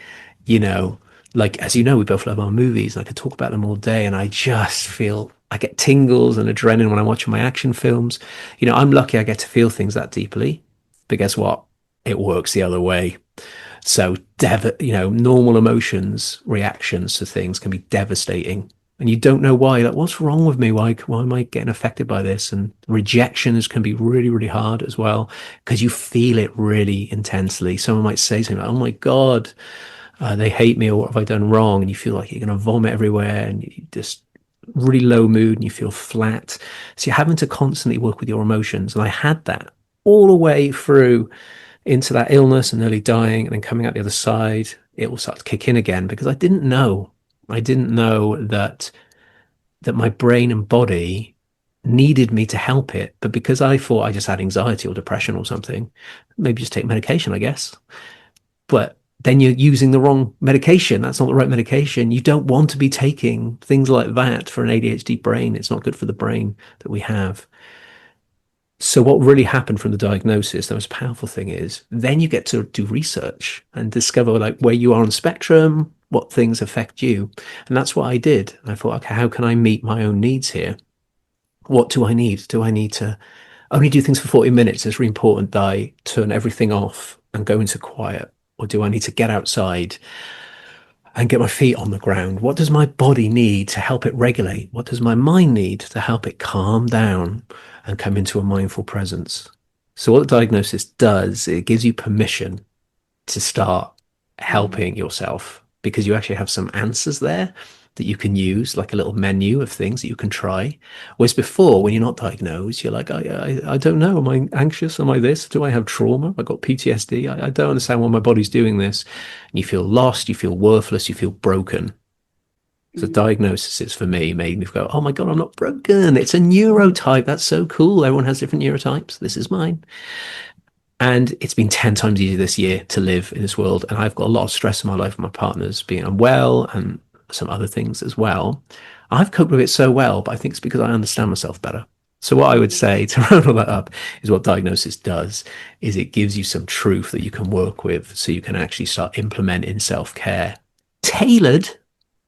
like, as you know, we both love our movies. I could talk about them all day, and I just feel I get tingles and adrenaline when I'm watching my action films. I'm lucky I get to feel things that deeply, but guess what? It works the other way. So, normal emotions, reactions to things can be devastating. And you don't know why. Like, what's wrong with me? Why am I getting affected by this? And rejections can be really, really hard as well, because you feel it really intensely. Someone might say something like, oh my God, they hate me, or what have I done wrong? And you feel like you're going to vomit everywhere, and you just really low mood, and you feel flat. So you're having to constantly work with your emotions. And I had that all the way through into that illness and nearly dying, and then coming out the other side, it will start to kick in again, because I didn't know. I didn't know that my brain and body needed me to help it. But because I thought I just had anxiety or depression or something, maybe just take medication, I guess. But then you're using the wrong medication. That's not the right medication. You don't want to be taking things like that for an ADHD brain. It's not good for the brain that we have. So what really happened from the diagnosis, the most powerful thing is, then you get to do research and discover like where you are on the spectrum, what things affect you. And that's what I did. I thought, okay, how can I meet my own needs here? What do I need? Do I need to only do things for 40 minutes? It's really important that I turn everything off and go into quiet. Or do I need to get outside and get my feet on the ground? What does my body need to help it regulate? What does my mind need to help it calm down and come into a mindful presence? So what the diagnosis does, it gives you permission to start helping yourself, because you actually have some answers there that you can use, like a little menu of things that you can try. Whereas before, when you're not diagnosed, you're like, I don't know. Am I anxious? Am I this? Do I have trauma? Have I got PTSD? I don't understand why my body's doing this. And you feel lost, you feel worthless, you feel broken. So diagnosis for me made me go, oh my God, I'm not broken. It's a neurotype. That's so cool. Everyone has different neurotypes. This is mine. And it's been 10 times easier this year to live in this world. And I've got a lot of stress in my life, my partner's being unwell and some other things as well. I've coped with it so well, but I think it's because I understand myself better. So what I would say to round all that up is what diagnosis does is it gives you some truth that you can work with, so you can actually start implementing self-care tailored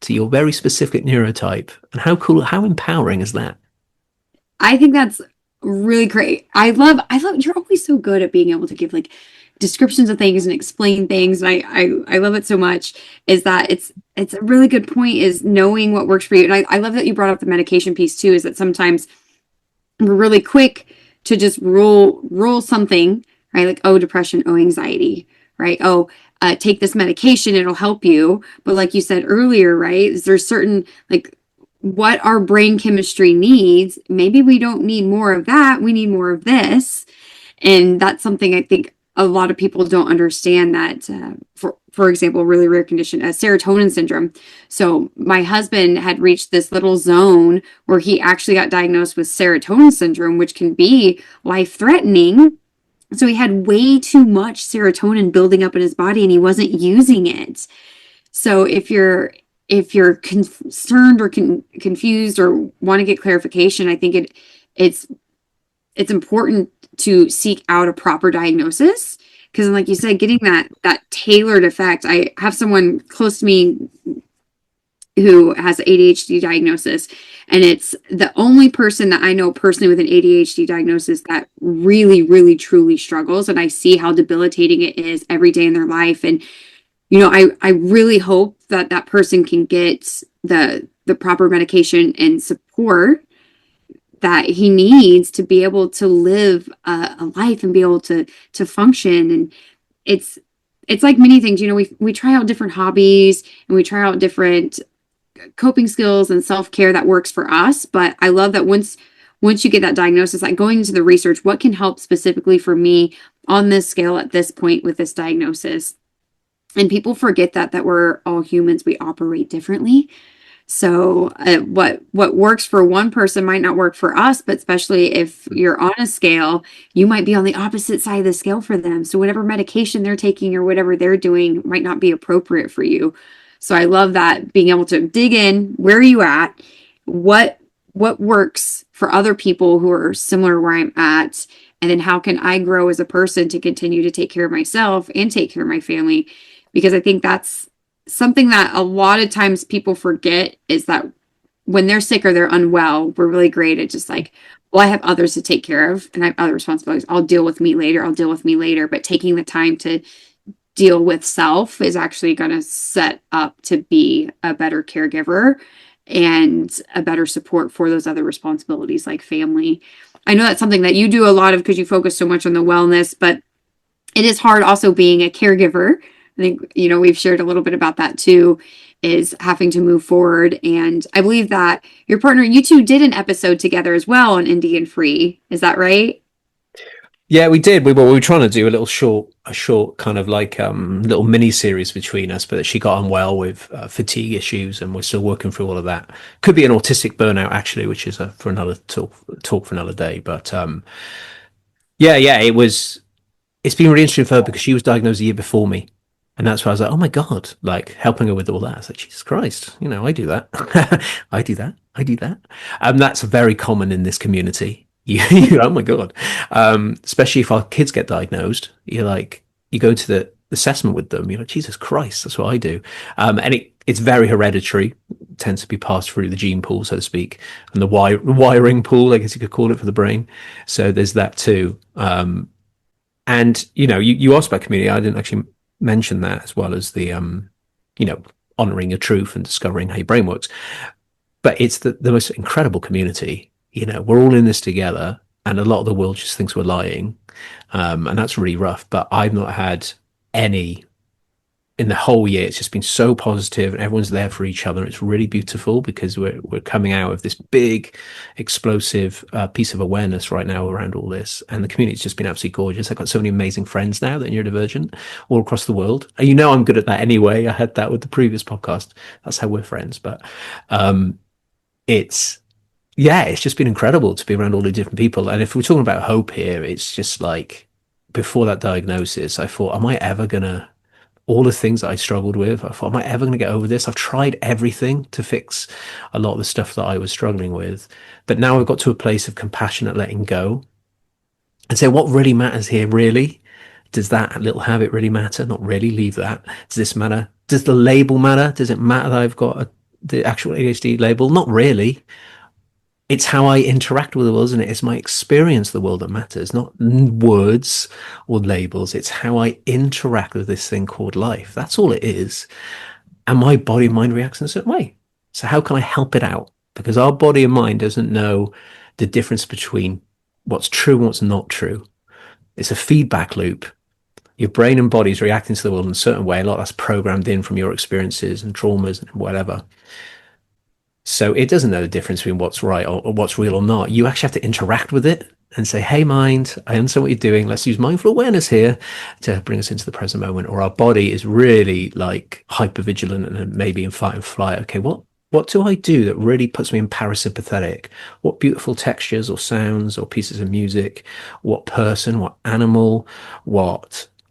to your very specific neurotype. And how cool, how empowering is that? I think that's really great. I love you're always so good at being able to give like descriptions of things and explain things. And I love it so much, is that it's a really good point, is knowing what works for you. And I love that you brought up the medication piece too, is that sometimes we're really quick to just rule something, right? Like, oh, depression, oh, anxiety, right? Oh, take this medication, it'll help you. But like you said earlier, right, is there's certain, like, what our brain chemistry needs. Maybe we don't need more of that. We need more of this. And that's something I think a lot of people don't understand, that, for example, a really rare condition, serotonin syndrome. So my husband had reached this little zone where he actually got diagnosed with serotonin syndrome, which can be life-threatening. So he had way too much serotonin building up in his body, and he wasn't using it. So if you're concerned or confused or want to get clarification, I think it's important to seek out a proper diagnosis, because like you said, getting that tailored effect. I have someone close to me who has ADHD diagnosis, and it's the only person that I know personally with an ADHD diagnosis that really, really, truly struggles. And I see how debilitating it is every day in their life. And I really hope that that person can get the proper medication and support that he needs to be able to live a life and be able to function. And it's like many things, we try out different hobbies and we try out different coping skills and self-care that works for us. But I love that once you get that diagnosis, like going into the research, what can help specifically for me on this scale at this point with this diagnosis. And people forget that we're all humans, we operate differently. So what works for one person might not work for us, but especially if you're on a scale, you might be on the opposite side of the scale for them. So whatever medication they're taking or whatever they're doing might not be appropriate for you. So I love that, being able to dig in, where are you at? What works for other people who are similar where I'm at? And then how can I grow as a person to continue to take care of myself and take care of my family? Because I think that's something that a lot of times people forget is that when they're sick or they're unwell, we're really great at just like, well, I have others to take care of and I have other responsibilities. I'll deal with me later. I'll deal with me later. But taking the time to deal with self is actually going to set up to be a better caregiver and a better support for those other responsibilities like family. I know that's something that you do a lot of because you focus so much on the wellness, but it is hard also being a caregiver. I think, we've shared a little bit about that too, is having to move forward. And I believe that your partner, you two did an episode together as well on Indian Free. Is that right? Yeah, we did. We were trying to do a short kind of like little mini series between us, but she got unwell with fatigue issues, and we're still working through all of that. Could be an autistic burnout actually, which is for another talk for another day. But yeah, it's been really interesting for her because she was diagnosed a year before me. And that's why I was like, oh my God, like helping her with all that. I was like, Jesus Christ, I do that. I do that. I do that. That's very common in this community. Oh my God. Especially if our kids get diagnosed, you're like, you go to the assessment with them, you're like, Jesus Christ, that's what I do. And it's very hereditary, it tends to be passed through the gene pool, so to speak, and the wiring pool, I guess you could call it, for the brain. So there's that too. And, you asked about community. I didn't actually mention that, as well as the, honoring your truth and discovering how your brain works. But it's the most incredible community. We're all in this together, and a lot of the world just thinks we're lying. And that's really rough. But I've not had any in the whole year. It's just been so positive, and everyone's there for each other. It's really beautiful because we're coming out of this big, explosive piece of awareness right now around all this, and the community's just been absolutely gorgeous. I've got so many amazing friends now that are neurodivergent all across the world. And I'm good at that anyway. I had that with the previous podcast. That's how we're friends. But it's just been incredible to be around all the different people. And if we're talking about hope here, it's just like before that diagnosis, I thought, am I ever gonna? All the things that I struggled with, I thought, am I ever going to get over this? I've tried everything to fix a lot of the stuff that I was struggling with. But now I've got to a place of compassionate letting go and say, what really matters here, really? Does that little habit really matter? Not really. Leave that. Does this matter? Does the label matter? Does it matter that I've got the actual ADHD label? Not really. It's how I interact with the world, and it's my experience of the world that matters, not words or labels. It's how I interact with this thing called life. That's all it is. And my body and mind reacts in a certain way. So how can I help it out? Because our body and mind doesn't know the difference between what's true and what's not true. It's a feedback loop. Your brain and body is reacting to the world in a certain way. A lot that's programmed in from your experiences and traumas and whatever. So it doesn't know the difference between what's right or what's real or not. You actually have to interact with it and say, hey, mind, I understand what you're doing. Let's use mindful awareness here to bring us into the present moment. Or our body is really like hypervigilant and maybe in fight and flight. Okay, what do I do that really puts me in parasympathetic? What beautiful textures or sounds or pieces of music? What person, what animal,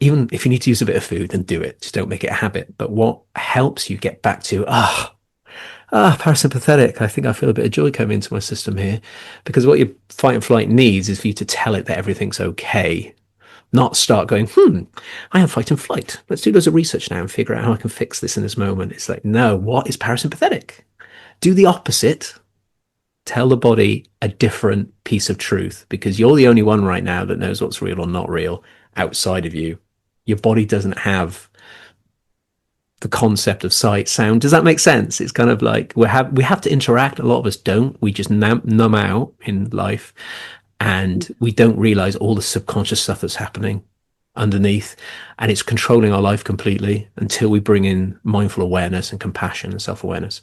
even if you need to use a bit of food, then do it. Just don't make it a habit. But what helps you get back to, parasympathetic. I think I feel a bit of joy coming into my system here, because what your fight and flight needs is for you to tell it that everything's okay, not start going, I have fight and flight. Let's do loads of research now and figure out how I can fix this in this moment. It's like, no, what is parasympathetic? Do the opposite. Tell the body a different piece of truth, because you're the only one right now that knows what's real or not real outside of you. Your body doesn't have the concept of sight, sound. Does that make sense? It's kind of like we have to interact. A lot of us don't. We just numb out in life, and we don't realize all the subconscious stuff that's happening underneath, and it's controlling our life completely until we bring in mindful awareness and compassion and self-awareness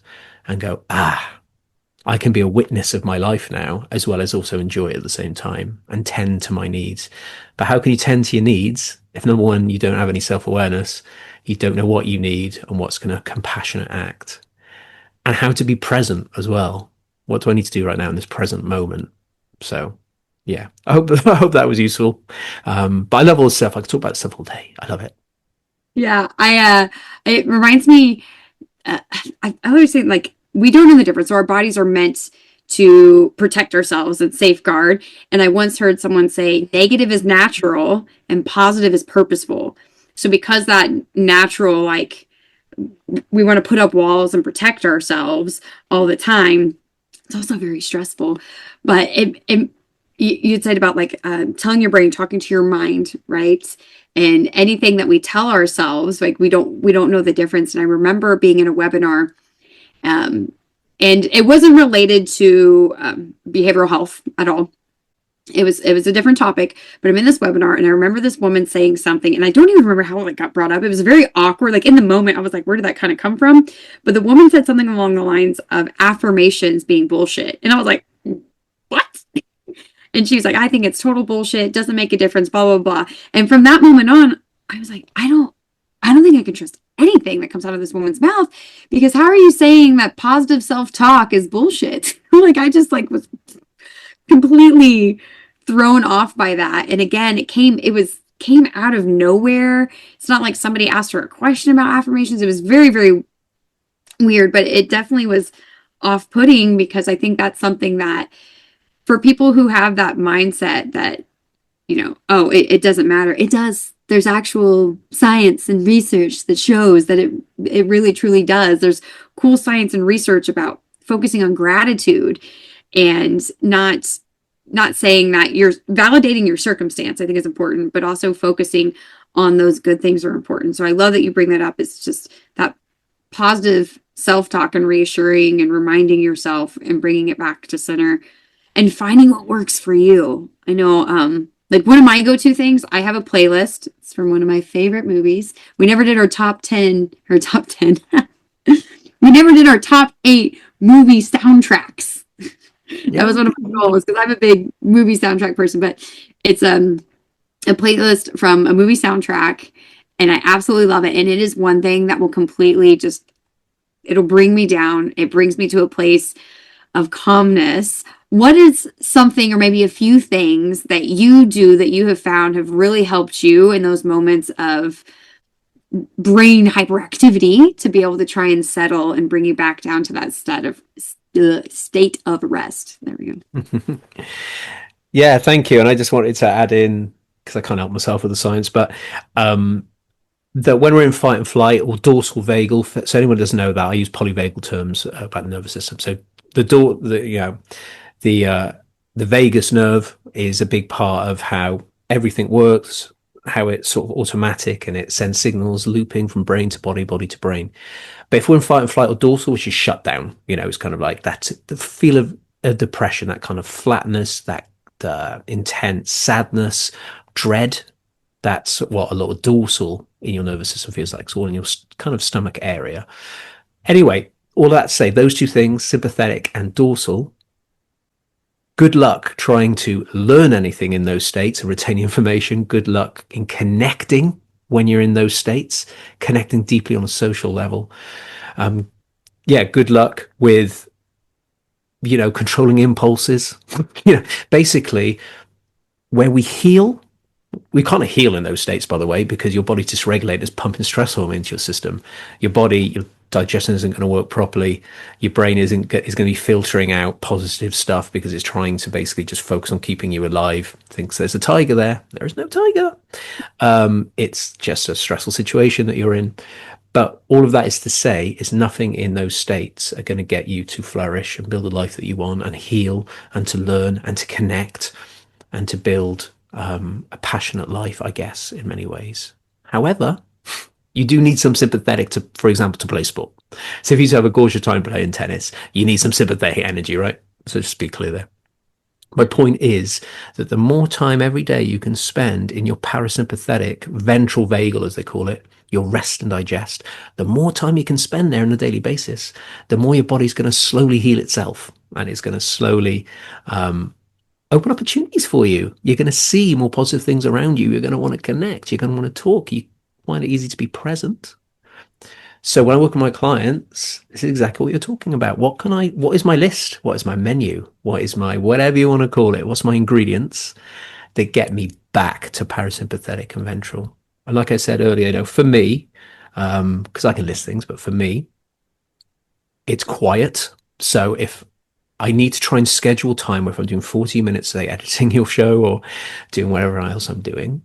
and go, I can be a witness of my life now, as well as also enjoy it at the same time and tend to my needs. But how can you tend to your needs if, number one, you don't have any self-awareness? You don't know what you need and what's going to compassionate act, and how to be present as well. What do I need to do right now in this present moment? So, yeah, I hope that was useful. But I love all this stuff. I could talk about stuff all day. I love it. Yeah, it reminds me. I always say, like, we don't know the difference. So our bodies are meant to protect ourselves and safeguard. And I once heard someone say, negative is natural and positive is purposeful. So because that natural, like, we want to put up walls and protect ourselves all the time. It's also very stressful. But you'd said about like telling your brain, talking to your mind, right? And anything that we tell ourselves, like we don't know the difference. And I remember being in a webinar, and it wasn't related to behavioral health at all. It was a different topic, but I'm in this webinar and I remember this woman saying something, and I don't even remember how it got brought up. It was very awkward. Like in the moment, I was like, where did that kind of come from? But the woman said something along the lines of affirmations being bullshit. And I was like, what? And she was like, I think it's total bullshit. It doesn't make a difference, blah, blah, blah. And from that moment on, I was like, I don't think I can trust anything that comes out of this woman's mouth, because how are you saying that positive self-talk is bullshit? Like I just like was completely thrown off by that. And again, it came out of nowhere. It's not like somebody asked her a question about affirmations. It was very, very weird, but it definitely was off-putting, because I think that's something that for people who have that mindset that, oh, it doesn't matter. It does. There's actual science and research that shows that it really truly does. There's cool science and research about focusing on gratitude and not saying that you're validating your circumstance, I think is important, but also focusing on those good things are important. So I love that you bring that up. It's just that positive self-talk and reassuring and reminding yourself and bringing it back to center and finding what works for you. I know, like one of my go-to things, I have a playlist. It's from one of my favorite movies. We never did our top 10. We never did our top 8 movie soundtracks. That was one of my goals, because I'm a big movie soundtrack person, but it's a playlist from a movie soundtrack, and I absolutely love it. And it is one thing that will completely it'll bring me down. It brings me to a place of calmness. What is something, or maybe a few things that you do that you have found have really helped you in those moments of brain hyperactivity to be able to try and settle and bring you back down to that state of rest? There we go. Yeah, thank you. And I just wanted to add in, because I can't help myself with the science, but that when we're in fight and flight or dorsal vagal, so anyone who doesn't know that, I use polyvagal terms about the nervous system. So the vagus nerve is a big part of how everything works, how it's sort of automatic, and it sends signals looping from brain to body, body to brain. But if we're in fight and flight or dorsal, which is shut down, it's kind of like that, the feel of a depression, that kind of flatness, that intense sadness, dread. That's what a lot of dorsal in your nervous system feels like. It's all in your kind of stomach area. Anyway, all that to say, those two things, sympathetic and dorsal, good luck trying to learn anything in those states and retain information. Good luck in connecting when you're in those states, connecting deeply on a social level. Good luck with, controlling impulses. Basically, where we heal, we can't heal in those states, by the way, because your body dysregulated is pumping stress hormone into your system. Your digestion isn't going to work properly. Your brain is going to be filtering out positive stuff because it's trying to basically just focus on keeping you alive. Thinks there's a tiger there. There is no tiger. It's just a stressful situation that you're in. But all of that is to say, is nothing in those states are going to get you to flourish and build a life that you want and heal and to learn and to connect and to build a passionate life, I guess, in many ways. However, you do need some sympathetic to, for example, to play sport. So if you have a gorgeous time playing tennis, you need some sympathetic energy, right? So just be clear there. My point is that the more time every day you can spend in your parasympathetic, ventral vagal, as they call it, your rest and digest, the more time you can spend there on a daily basis, the more your body's going to slowly heal itself, and it's going to slowly open opportunities for you. You're going to see more positive things around you. You're going to want to connect. You're going to want to talk. You find it easy to be present. So when I work with my clients, this is exactly what you're talking about. What is my list? What is my menu? What is my, whatever you want to call it? What's my ingredients that get me back to parasympathetic and ventral? And like I said earlier, for me, because I can list things, but for me, it's quiet. So if I need to try and schedule time, if I'm doing 40 minutes, say, editing your show or doing whatever else I'm doing,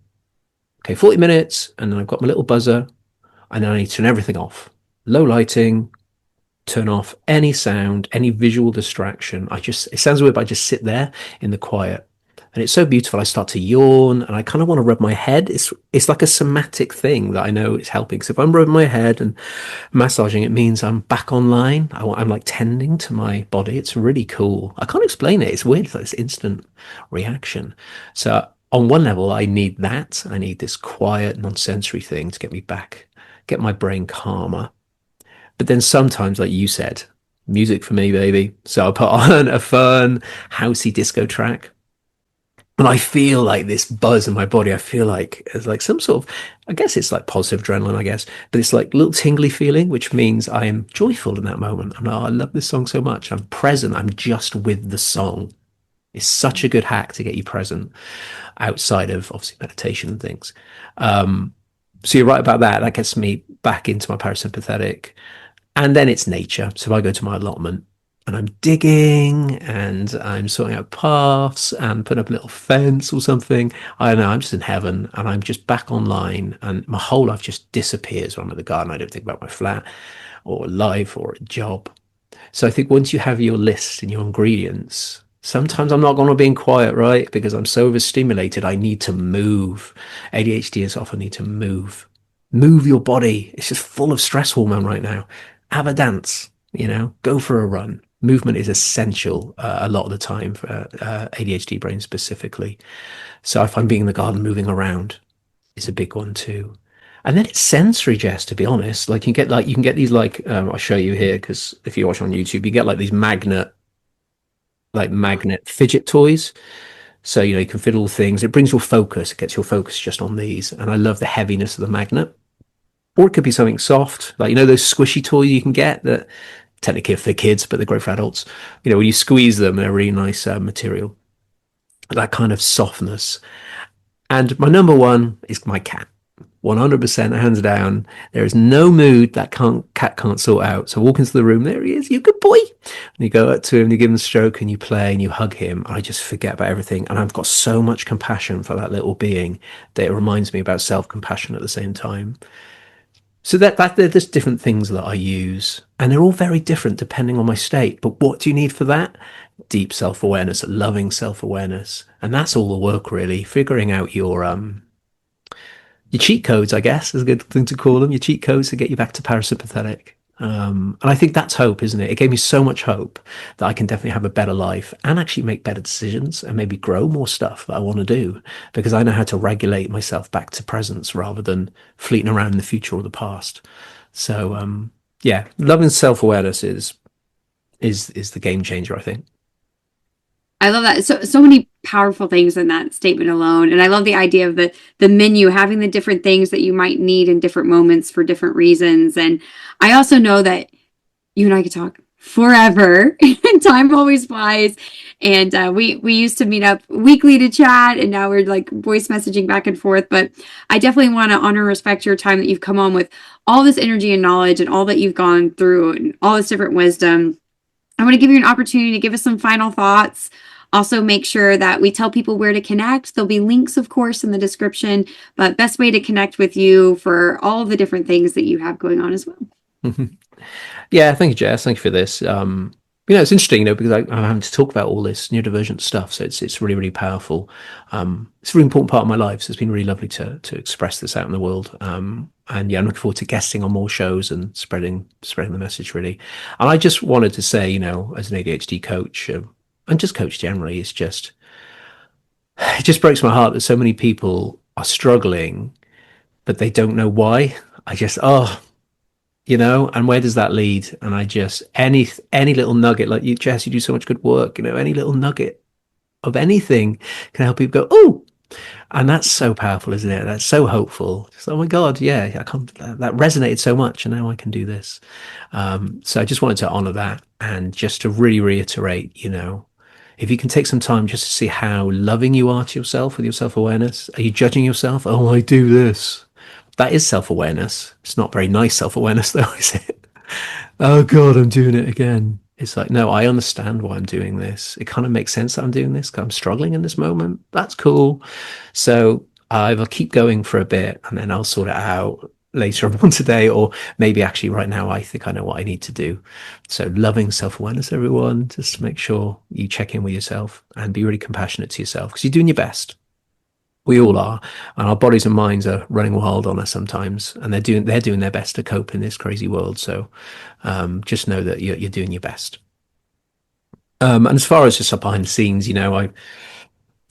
okay, 40 minutes, and then I've got my little buzzer, and then I need to turn everything off. low lighting, turn off any sound, any visual distraction. It sounds weird, but I just sit there in the quiet. And it's so beautiful. I start to yawn and I kind of want to rub my head. It's like a somatic thing that I know is helping. So if I'm rubbing my head and massaging, it means I'm back online. I'm like tending to my body. It's really cool. I can't explain it. It's weird. It's like this instant reaction. So on one level, I need that. I need this quiet, non-sensory thing to get me back, get my brain calmer. But then sometimes, like you said, music for me, baby. So I put on a fun, housey disco track. And I feel like this buzz in my body. I feel like it's like some sort of, I guess it's like positive adrenaline, I guess, but it's like a little tingly feeling, which means I am joyful in that moment. I'm like, oh, I love this song so much. I'm present. I'm just with the song. It's such a good hack to get you present outside of obviously meditation and things. So you're right about that. That gets me back into my parasympathetic. And then it's nature. So I go to my allotment and I'm digging and I'm sorting out paths and putting up a little fence or something. I don't know, I'm just in heaven and I'm just back online and my whole life just disappears when I'm at the garden. I don't think about my flat or life or a job. So I think once you have your list and your ingredients, sometimes I'm not going to be in quiet, right? Because I'm so overstimulated. I need to move. ADHD is often need to move. Move your body. It's just full of stress hormone right now. Have a dance, go for a run. Movement is essential a lot of the time for ADHD brain specifically. So I find being in the garden, moving around is a big one too. And then it's sensory, Jess, to be honest. Like you can get these I'll show you here because if you watch on YouTube, you get like these magnet fidget toys. So, you can fiddle things. It brings your focus. It gets your focus just on these. And I love the heaviness of the magnet. Or it could be something soft, like, those squishy toys you can get that technically are for kids, but they're great for adults. When you squeeze them, they're really nice material. That kind of softness. And my number one is my cat. 100% hands down. There is no mood that cat can't sort out. So I walk into the room, there he is, you good boy. And you go up to him, you give him a stroke and you play and you hug him. I just forget about everything. And I've got so much compassion for that little being that it reminds me about self-compassion at the same time. So that there's different things that I use, and they're all very different depending on my state. But what do you need for that? Deep self-awareness, loving self-awareness, and that's all the work really. Figuring out your cheat codes, I guess, is a good thing to call them. Your cheat codes to get you back to parasympathetic. And I think that's hope, isn't it? It gave me so much hope that I can definitely have a better life and actually make better decisions and maybe grow more stuff that I want to do because I know how to regulate myself back to presence rather than fleeting around in the future or the past. So, yeah, love and self-awareness is the game changer, I think. I love that. So many powerful things in that statement alone. And I love the idea of the menu, having the different things that you might need in different moments for different reasons. And I also know that you and I could talk forever and time always flies. And we used to meet up weekly to chat and now we're like voice messaging back and forth. But I definitely want to honor and respect your time that you've come on with all this energy and knowledge and all that you've gone through and all this different wisdom. I want to give you an opportunity to give us some final thoughts. Also, make sure that we tell people where to connect. There'll be links, of course, in the description, but best way to connect with you for all of the different things that you have going on as well. Yeah, thank you, Jess. Thank you for this. It's interesting, because I'm having to talk about all this neurodivergent stuff. So it's really, really powerful. It's a really important part of my life. So it's been really lovely to express this out in the world. And yeah, I'm looking forward to guesting on more shows and spreading the message really. And I just wanted to say, as an ADHD coach, and just coach generally, it just breaks my heart that so many people are struggling, but they don't know why. And where does that lead? And I just, any little nugget, like you, Jess, you do so much good work, any little nugget of anything can help people go, oh, and that's so powerful, isn't it? That's so hopeful. Just, oh my God, yeah, that resonated so much and now I can do this. So I just wanted to honor that and just to really reiterate, if you can take some time just to see how loving you are to yourself with your self-awareness. Are you judging yourself? Oh, I do this. That is self-awareness. It's not very nice self-awareness though, is it? Oh God, I'm doing it again. It's like, no, I understand why I'm doing this. It kind of makes sense that I'm doing this because I'm struggling in this moment. That's cool. So I'll keep going for a bit and then I'll sort it out. later on today, or maybe actually right now I think I know what I need to do. So loving self-awareness, everyone, just to make sure you check in with yourself and be really compassionate to yourself, because you're doing your best. We all are, and our bodies and minds are running wild on us sometimes, and they're doing their best to cope in this crazy world. So just know that you're doing your best. And as far as just up behind the scenes, I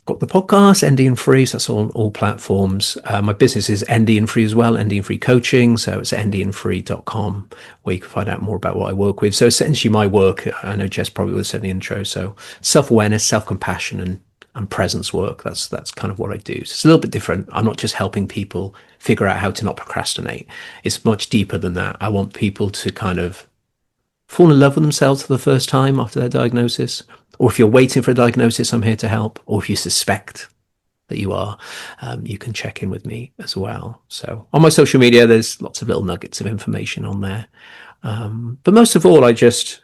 got the podcast, ND and Free, so that's on all platforms. My business is ND and Free as well, ND and Free Coaching, so it's ndandfree.com, where you can find out more about what I work with. So essentially my work, I know Jess probably would have said in the intro, so self-awareness, self-compassion, and presence work. That's kind of what I do. So it's a little bit different. I'm not just helping people figure out how to not procrastinate. It's much deeper than that. I want people to kind of fall in love with themselves for the first time after their diagnosis. Or if you're waiting for a diagnosis, I'm here to help. Or if you suspect that you are, you can check in with me as well. So on my social media, there's lots of little nuggets of information on there. But most of all, I just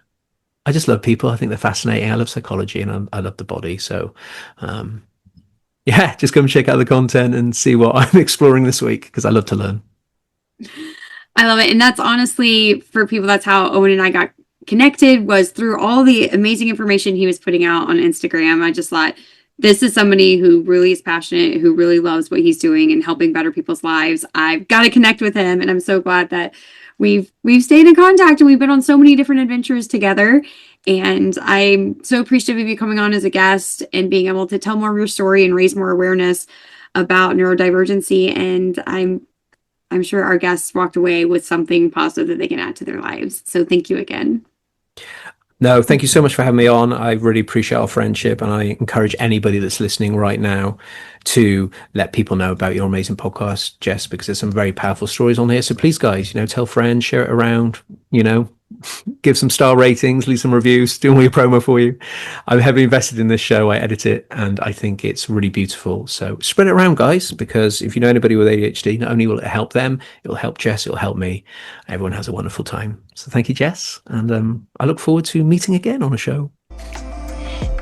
love people. I think they're fascinating. I love psychology, and I love the body. So just come check out the content and see what I'm exploring this week, because I love to learn. I love it. And that's honestly, for people, that's how Owen and I got connected, was through all the amazing information he was putting out on Instagram. I just thought, this is somebody who really is passionate, who really loves what he's doing and helping better people's lives. I've got to connect with him, and I'm so glad that we've stayed in contact, and we've been on so many different adventures together. And I'm so appreciative of you coming on as a guest and being able to tell more of your story and raise more awareness about neurodivergency. And I'm sure our guests walked away with something positive that they can add to their lives. So thank you again. No, thank you so much for having me on. I really appreciate our friendship, and I encourage anybody that's listening right now to let people know about your amazing podcast, Jess, because there's some very powerful stories on here. So please, guys, tell friends, share it around, give some star ratings, leave some reviews, do all your promo for you. I'm heavily invested in this show. I edit it, and I think it's really beautiful. So spread it around, guys, because if you know anybody with ADHD, not only will it help them, it'll help Jess, it'll help me. Everyone has a wonderful time. So thank you, Jess. And I look forward to meeting again on a show.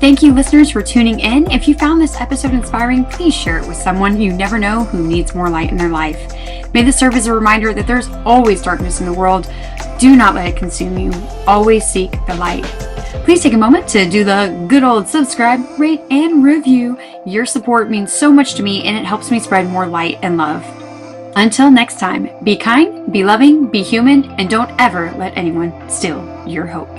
Thank you, listeners, for tuning in. If you found this episode inspiring, please share it with someone you never know who needs more light in their life. May this serve as a reminder that there's always darkness in the world. Do not let it consume you. Always seek the light. Please take a moment to do the good old subscribe, rate, and review. Your support means so much to me, and it helps me spread more light and love. Until next time, be kind, be loving, be human, and don't ever let anyone steal your hope.